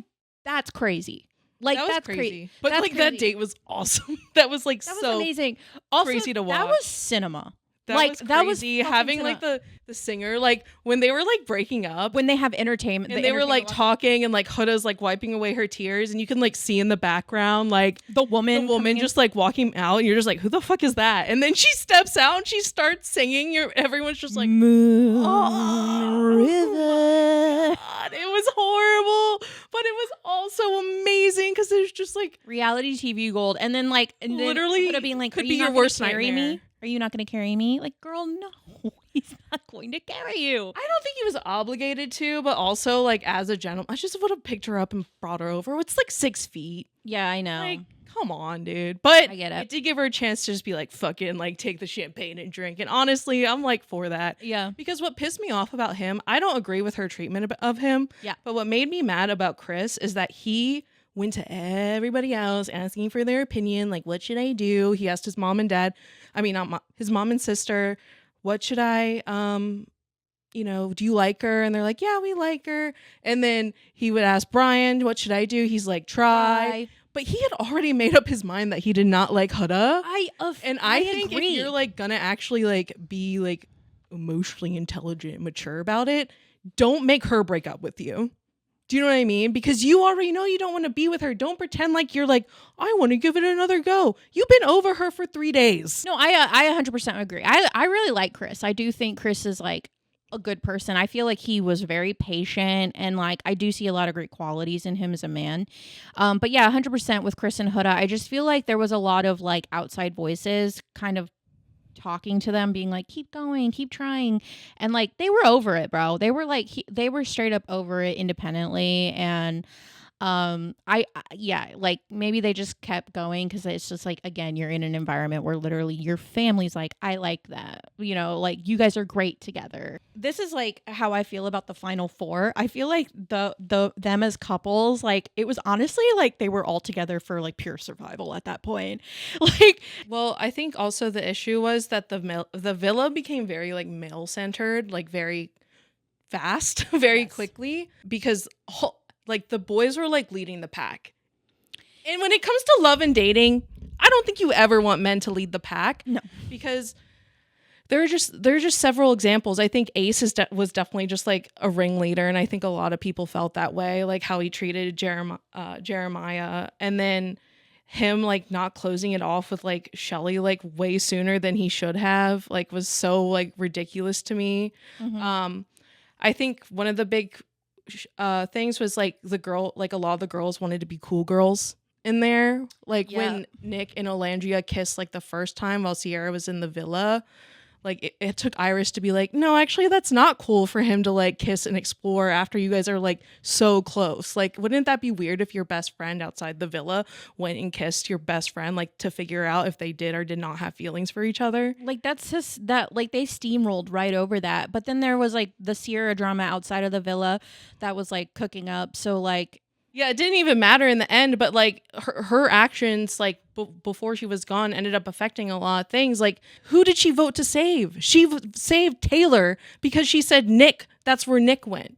that's crazy. Like that's crazy. But that's like crazy. that date was awesome. That was like that so was amazing. Also, crazy to watch. That was cinema. That like was crazy. That was having cinema. like the singer, like when they were like breaking up, when they have entertainment, and they were like talking, and like Huda's like wiping away her tears, and you can like see in the background like the woman just like walking out, and you're just like, who the fuck is that? And then she steps out and she starts singing. Everyone's just like, Moon River. God, it was horrible, but it was also amazing because it was just like reality TV gold. And then like literally then being like, could be your worst nightmare. Are you not going to carry me? Like, girl, no, he's not going to carry you. I don't think he was obligated to, but also like as a gentleman, I just would have picked her up and brought her over. It's like 6 feet. Yeah, I know. Like, come on, dude. But I get it. It did give her a chance to just be like, fucking like take the champagne and drink. And honestly, I'm like for that. Yeah. Because what pissed me off about him, I don't agree with her treatment of him. Yeah. But what made me mad about Chris is that he went to everybody else asking for their opinion. Like, what should I do? He asked his mom and dad. I mean, his mom and sister, what should I, do you like her? And they're like, yeah, we like her. And then he would ask Brian, what should I do? He's like, try. But he had already made up his mind that he did not like Huda. I think agree. if you're like gonna actually like be like emotionally intelligent, mature about it, don't make her break up with you. Do you know what I mean? Because you already know you don't want to be with her. Don't pretend like you're like, I want to give it another go. You've been over her for 3 days. No, I 100% agree. I really like Chris. I do think Chris is like a good person. I feel like he was very patient, and like I do see a lot of great qualities in him as a man. But yeah, 100% with Chris and Huda. I just feel like there was a lot of like outside voices kind of talking to them, being like, keep going, keep trying, and like they were over it, bro. They were like they were straight up over it independently, and Like maybe they just kept going because it's just like, again, you're in an environment where literally your family's like, I like that, you know, like you guys are great together. This is like how I feel about the final four. I feel like them as couples, like it was honestly like they were all together for like pure survival at that point. Like, well, I think also the issue was that the villa became very like male centered, like very fast, very quickly, because like the boys were like leading the pack. And when it comes to love and dating, I don't think you ever want men to lead the pack. No, because there are just several examples. I think Ace was definitely just like a ringleader, and I think a lot of people felt that way, like how he treated Jeremiah, and then him like not closing it off with like Shelly like way sooner than he should have, like was so like ridiculous to me. I think one of the big things was like a lot of the girls wanted to be cool girls in there, like when Nick and Olandria kissed like the first time while Sierra was in the villa. Like it took Iris to be like, no, actually that's not cool for him to like kiss and explore after you guys are like so close. Like, wouldn't that be weird if your best friend outside the villa went and kissed your best friend, like to figure out if they did or did not have feelings for each other? like that's just that, like they steamrolled right over that. But then there was like the Sierra drama outside of the villa that was like cooking up. So like, yeah, it didn't even matter in the end, but like her actions, like before she was gone, ended up affecting a lot of things. Like, who did she vote to save? She saved Taylor because she said Nick. That's where Nick went.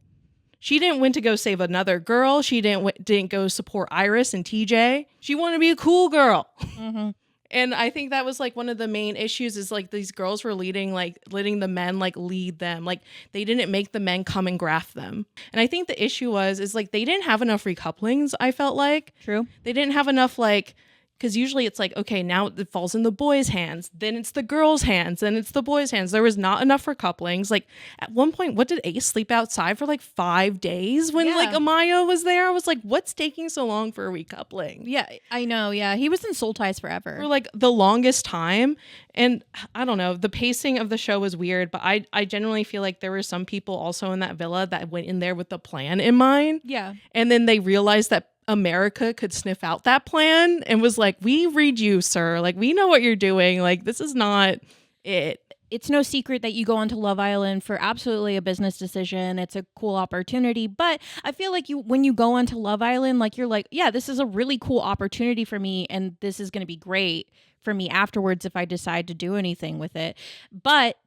She didn't went to go save another girl. She didn't go support Iris and TJ. She wanted to be a cool girl. mm-hmm. And I think that was like one of the main issues is like these girls were letting the men like lead them. Like they didn't make the men come and graft them. And I think the issue is like they didn't have enough recouplings, I felt like. True. They didn't have enough like, because usually it's like, okay, now it falls in the boys' hands, then it's the girls' hands, then it's the boys' hands. There was not enough for couplings. Like at one point, what did Ace sleep outside for like 5 days when like Amaya was there? I was like, what's taking so long for a recoupling? Yeah, I know. Yeah, he was in Soul Ties forever. For like the longest time. And I don't know, the pacing of the show was weird, but I genuinely feel like there were some people also in that villa that went in there with the plan in mind. Yeah. And then they realized that America could sniff out that plan and was like, we read you, sir. Like, we know what you're doing. Like, this is not it. It's no secret that you go onto Love Island for absolutely a business decision. It's a cool opportunity. But I feel like when you go onto Love Island, like you're like, yeah, this is a really cool opportunity for me. And this is going to be great for me afterwards if I decide to do anything with it. But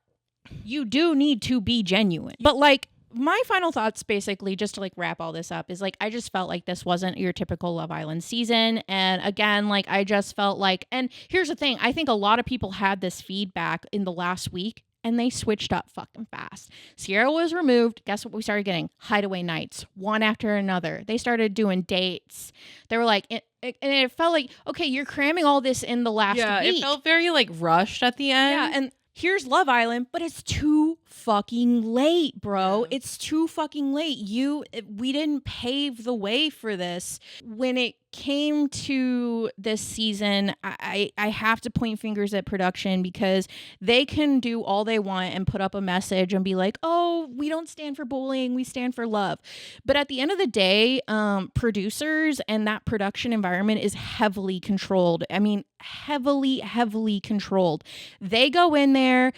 you do need to be genuine. But like, my final thoughts, basically, just to like wrap all this up, is like I just felt like this wasn't your typical Love Island season. And again, like I just felt like, and here's the thing, I think a lot of people had this feedback in the last week and they switched up fucking fast. Sierra was removed. Guess what we started getting? Hideaway nights, one after another. They started doing dates. They were like, and it felt like, okay, you're cramming all this in the last week. Yeah, it felt very like rushed at the end. Yeah, and here's Love Island, but it's too fucking late, bro. Yeah. It's too fucking late. We didn't pave the way for this. When it came to this season, I have to point fingers at production because they can do all they want and put up a message and be like, oh, we don't stand for bullying, we stand for love. But at the end of the day, producers and that production environment is heavily controlled. I mean, heavily controlled. They go in there,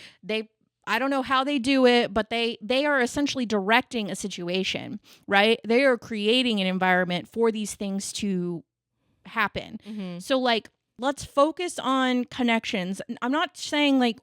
I don't know how they do it, but they are essentially directing a situation, right? They are creating an environment for these things to happen. Mm-hmm. So like, let's focus on connections. I'm not saying like,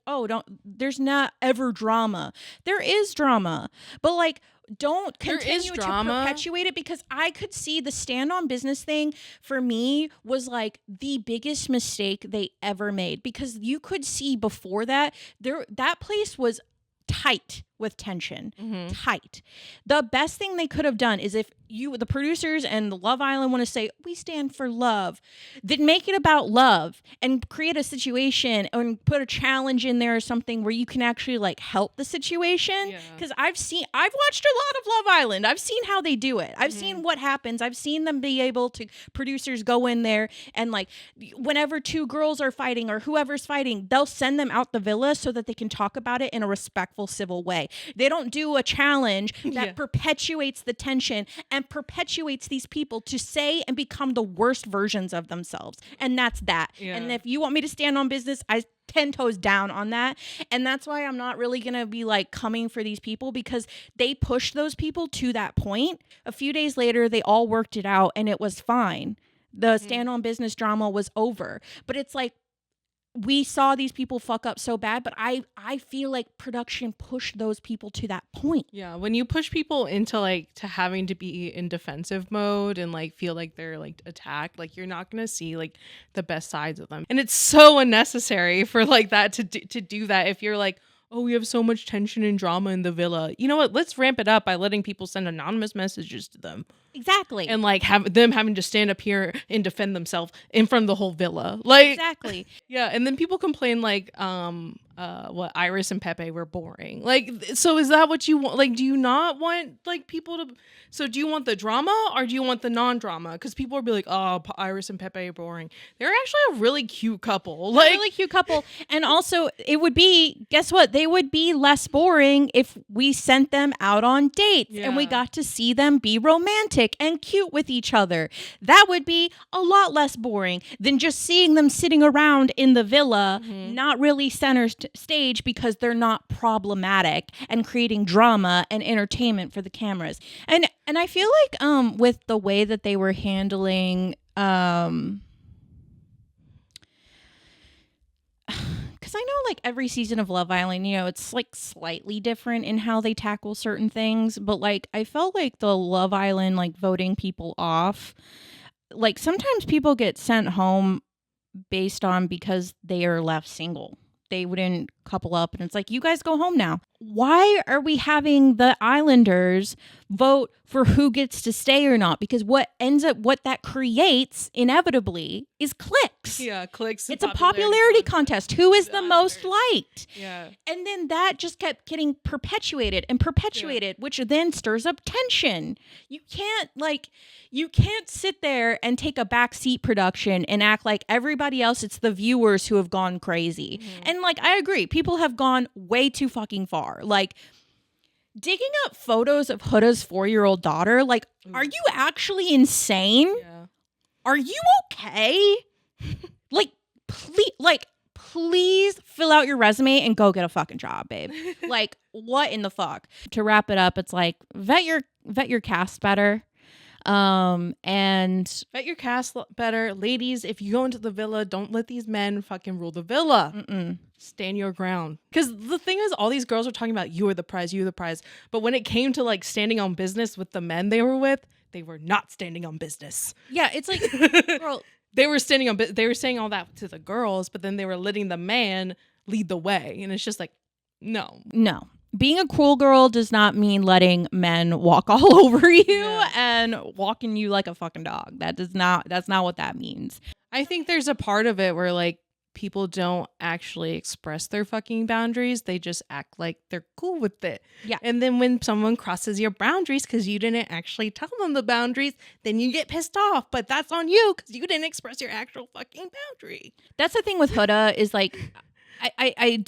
there's not ever drama. There is drama, but like, don't continue to perpetuate it, because I could see the stand on business thing for me was like the biggest mistake they ever made, because you could see before that that place was tight with tension. Mm-hmm. Tight. The best thing they could have done is if the producers and the Love Island want to say, we stand for love, then make it about love and create a situation and put a challenge in there or something where you can actually like help the situation. Because I've watched a lot of Love Island. I've seen how they do it. I've seen what happens. I've seen them be able to, producers go in there and like whenever two girls are fighting or whoever's fighting, they'll send them out the villa so that they can talk about it in a respectful, civil way. day. They don't do a challenge that perpetuates the tension and perpetuates these people to say and become the worst versions of themselves. And that's that. Yeah. And if you want me to stand on business, I 10 toes down on that. And that's why I'm not really going to be like coming for these people, because they pushed those people to that point. A few days later, they all worked it out and it was fine. The stand on business drama was over. But it's like, we saw these people fuck up so bad, but I feel like production pushed those people to that point. Yeah, when you push people into like to having to be in defensive mode and like feel like they're like attacked, like you're not gonna see like the best sides of them, and it's so unnecessary for like that to do that. If you're like, oh, we have so much tension and drama in the villa, you know what? Let's ramp it up by letting people send anonymous messages to them. Exactly. And like have them having to stand up here and defend themselves in front of the whole villa. Like exactly. Yeah, and then people complain like what Iris and Pepe were boring. Like, so is that what you want? Like, do you not want like people to? So do you want the drama or do you want the non-drama? Because people will be like, oh, Iris and Pepe are boring. They're actually a really cute couple. Like, really cute couple. And also, it would be, guess what? They would be less boring if we sent them out on dates and we got to see them be romantic and cute with each other. That would be a lot less boring than just seeing them sitting around in the villa, not really center stage because they're not problematic and creating drama and entertainment for the cameras. And I feel like with the way that they were handling because I know like every season of Love Island, you know, it's like slightly different in how they tackle certain things, but like I felt like the Love Island like voting people off, like sometimes people get sent home based on because they are left single. They wouldn't couple up and it's like, you guys go home now. Why are we having the Islanders vote for who gets to stay or not? Because what that creates inevitably is clicks. Yeah, clicks. It's a popularity contest. Who is the most liked? Yeah. And then that just kept getting perpetuated, which then stirs up tension. You can't sit there and take a backseat production and act like everybody else, it's the viewers who have gone crazy. And like, I agree, people have gone way too fucking far. Like, digging up photos of Huda's 4-year-old daughter, like, are you actually insane? Yeah. Are you okay? Please fill out your resume and go get a fucking job, babe. Like, what in the fuck? To wrap it up, it's like, vet your cast better. And vet your cast better. Ladies, if you go into the villa, don't let these men fucking rule the villa. Stand your ground. Because the thing is, all these girls are talking about, you are the prize, you are the prize. But when it came to like standing on business with the men they were with, they were not standing on business. Yeah, it's like, girl, they were standing on. They were saying all that to the girls, but then they were letting the man lead the way, and it's just like, no. Being a cool girl does not mean letting men walk all over you and walking you like a fucking dog. That's not what that means. I think there's a part of it where like people don't actually express their fucking boundaries. They just act like they're cool with it. Yeah. And then when someone crosses your boundaries because you didn't actually tell them the boundaries, then you get pissed off. But that's on you because you didn't express your actual fucking boundary. That's the thing with Huda is like, I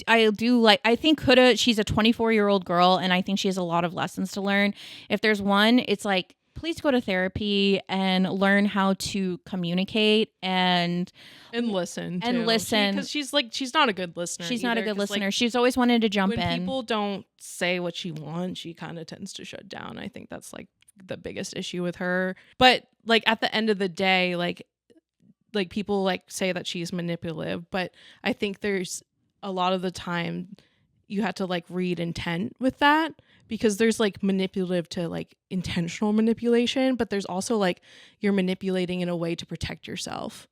think Huda, she's a 24-year-old girl, and I think she has a lot of lessons to learn. If there's one, it's like, please go to therapy and learn how to communicate and listen because she's not a good listener. She's not a good listener. Like, she's always wanted to jump in. When people don't say what she wants, she kind of tends to shut down. I think that's like the biggest issue with her. But like at the end of the day, like people like say that she's manipulative, but I think there's a lot of the time you have to like read intent with that, because there's like manipulative to like intentional manipulation, but there's also like you're manipulating in a way to protect yourself,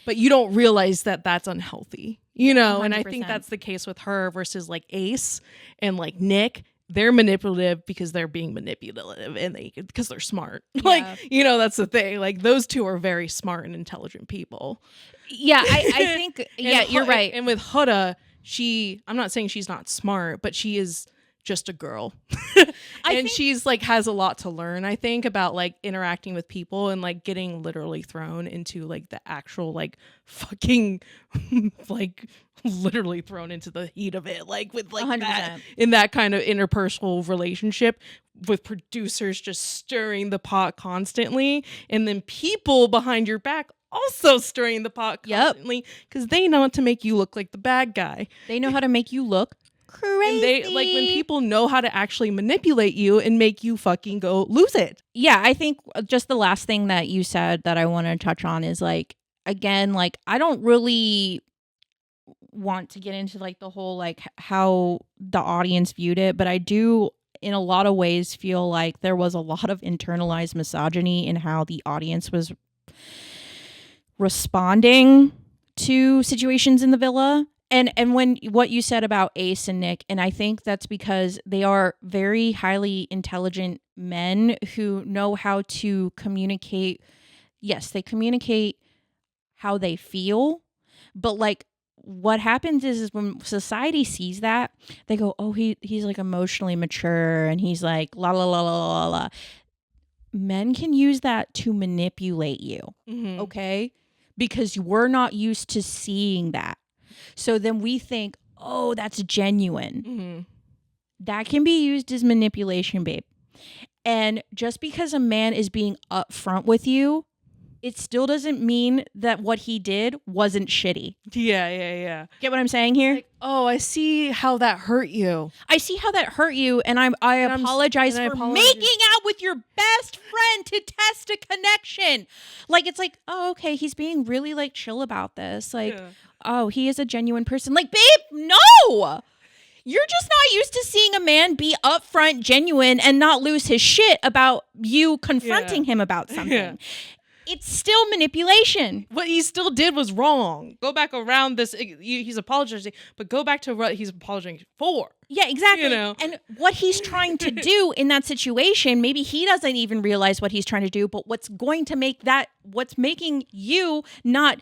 but you don't realize that that's unhealthy, you know? 100%. And I think that's the case with her versus like Ace and like Nick. They're manipulative because they're being manipulative and because they're smart. Yeah. Like, you know, that's the thing. Like those two are very smart and intelligent people. Yeah, I think, yeah, you're right. And with Huda, I'm not saying she's not smart, but she is just a girl. And she's like has a lot to learn, I think, about like interacting with people and like getting literally thrown into like the actual like fucking like literally thrown into the heat of it, like with like 100%. That in that kind of interpersonal relationship with producers just stirring the pot constantly, and then people behind your back also stirring the pot constantly because they know how to make you look like the bad guy. They know how to make you look crazy. And they like when people know how to actually manipulate you and make you fucking go lose it. Yeah, I think just the last thing that you said that I want to touch on is like, again, like I don't really want to get into like the whole like how the audience viewed it, but I do in a lot of ways feel like there was a lot of internalized misogyny in how the audience was responding to situations in the villa. And when what you said about Ace and Nick, and I think that's because they are very highly intelligent men who know how to communicate. Yes, they communicate how they feel, but like what happens is when society sees that, they go, oh, he's like emotionally mature and he's like la la la la la la. Men can use that to manipulate you, okay? Because we're not used to seeing that. So then we think, oh, that's genuine. That can be used as manipulation, babe. And just because a man is being upfront with you, it still doesn't mean that what he did wasn't shitty. Yeah. Get what I'm saying here? Like, oh, I see how that hurt you. I see how that hurt you, and I apologize for making out with your best friend to test a connection. Like, it's like, oh, okay, he's being really, like, chill about this. Like, oh, he is a genuine person. Like, babe, no! You're just not used to seeing a man be upfront, genuine, and not lose his shit about you confronting him about something. Yeah. It's still manipulation. What he still did was wrong. Go back around this. He's apologizing, but go back to what he's apologizing for. Yeah, exactly. You know? And what he's trying to do in that situation, maybe he doesn't even realize what he's trying to do, but what's making you not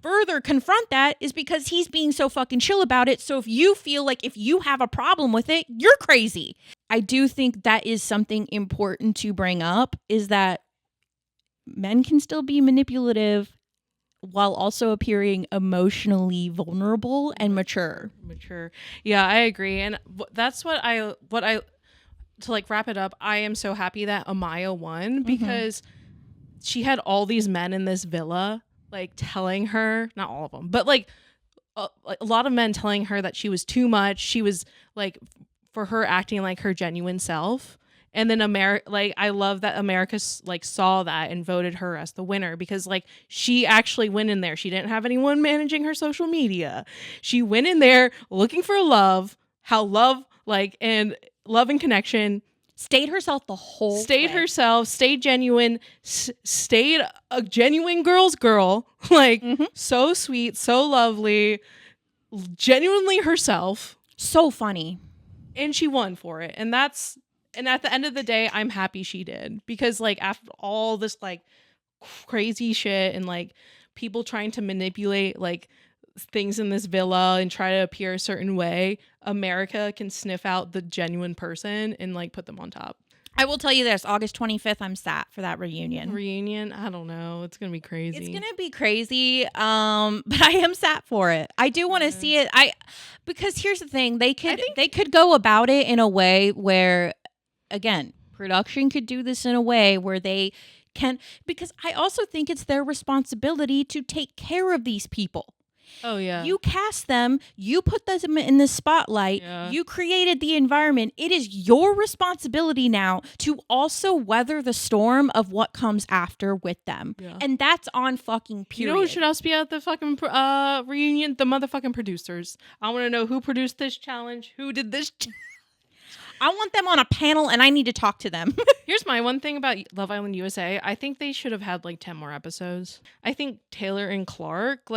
further confront that is because he's being so fucking chill about it. So if you feel like if you have a problem with it, you're crazy. I do think that is something important to bring up, is that men can still be manipulative while also appearing emotionally vulnerable and mature. Yeah, I agree. And that's what I to like wrap it up, I am so happy that Amaya won because she had all these men in this villa like telling her, not all of them, but like a lot of men telling her that she was too much. She was like, for her acting like her genuine self. And then I love that America like saw that and voted her as the winner, because like she actually went in there. She didn't have anyone managing her social media. She went in there looking for love, and connection. Stayed herself the whole way. Stayed genuine, stayed a genuine girl's girl. Like so sweet, so lovely, genuinely herself. So funny. And she won for it. And at the end of the day, I'm happy she did, because like after all this like crazy shit and like people trying to manipulate like things in this villa and try to appear a certain way, America can sniff out the genuine person and like put them on top. I will tell you this, August 25th, I'm sat for that reunion. I don't know. It's going to be crazy. It's going to be crazy. But I am sat for it. I do want to see it. Because here's the thing, they could go about it in a way where, again, production could do this in a way where they can, because I also think it's their responsibility to take care of these people. Oh, yeah. You cast them, you put them in the spotlight, you created the environment. It is your responsibility now to also weather the storm of what comes after with them. Yeah. And that's on fucking period. You know who should also be at the fucking reunion? The motherfucking producers. I want to know who produced this challenge, who did this I want them on a panel and I need to talk to them. Here's my one thing about Love Island USA. I think they should have had like 10 more episodes. I think Taylor and Clark,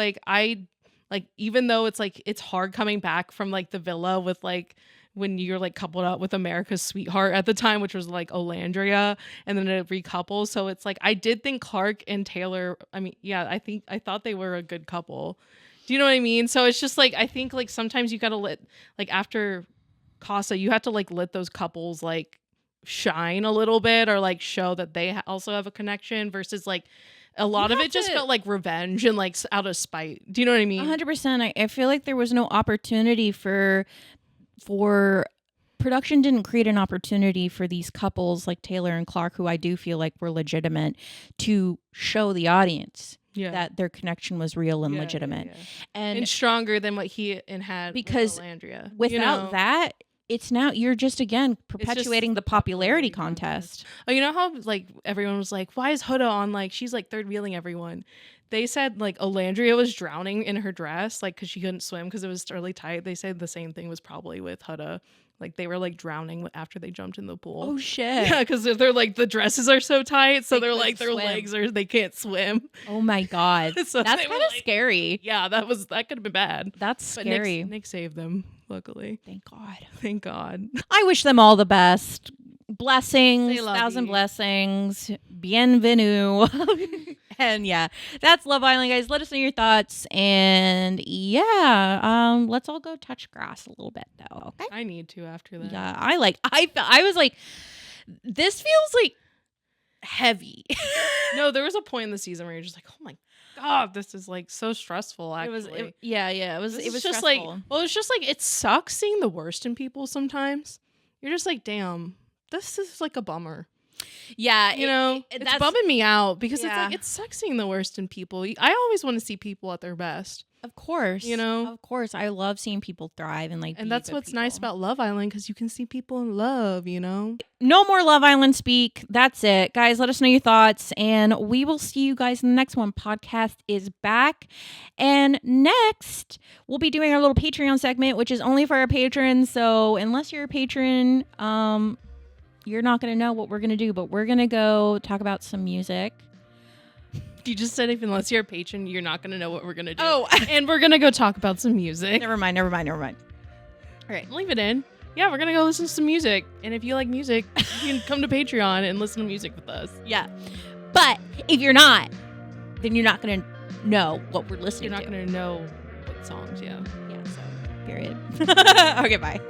even though it's like it's hard coming back from like the villa with like when you're like coupled up with America's sweetheart at the time, which was like Olandria, and then it recouples. So it's like I did think Clark and Taylor, I thought they were a good couple. Do you know what I mean? So it's just like I think like sometimes you gotta let like after Casa, you have to like let those couples like shine a little bit or like show that they also have a connection versus like a lot of it just felt like revenge and like out of spite. Do you know what I mean? 100%. I feel like there was no opportunity for production didn't create an opportunity for these couples like Taylor and Clark, who I do feel like were legitimate, to show the audience that their connection was real and legitimate. And stronger than what he had because with Alandria. Without that, it's now you're just again perpetuating the popularity contest. Oh, you know how like everyone was like, why is Huda on, like she's like third wheeling everyone? They said like Alandria was drowning in her dress like because she couldn't swim because it was really tight. They said the same thing was probably with Huda. Like they were like drowning after they jumped in the pool. Oh shit! Yeah, because they're like the dresses are so tight, so they're like their legs they can't swim. Oh my god, so that's kind of scary. Yeah, that could have been bad. That's scary. Nick saved them, luckily. Thank God. Thank God. I wish them all the best. Blessings, 1,000 blessings. Bienvenue. And yeah, that's Love Island, guys. Let us know your thoughts. And yeah, let's all go touch grass a little bit, though. Okay? I need to after that. Yeah, I was like, this feels like heavy. No, there was a point in the season where you're just like, oh my God, this is like so stressful. Actually, it was just stressful. like, well, it's just like it sucks seeing the worst in people sometimes. You're just like, damn, this is like a bummer. Yeah, it's bumming me out because it's like it sucks seeing the worst in people. I always want to see people at their best. Of course, of course, I love seeing people thrive and that's what's nice about Love Island, because you can see people in love. No more Love Island speak. That's it, guys. Let us know your thoughts, and we will see you guys in the next one. Podcast is back, and next we'll be doing our little Patreon segment, which is only for our patrons. So unless you're a patron, you're not going to know what we're going to do, but we're going to go talk about some music. You just said if unless you're a patron, you're not going to know what we're going to do. Oh, and we're going to go talk about some music. Never mind. All right. Leave it in. Yeah, we're going to go listen to some music. And if you like music, you can come to Patreon and listen to music with us. Yeah. But if you're not, then you're not going to know what we're listening to. You're not going to know what songs, yeah. Yeah, so period. Okay, bye.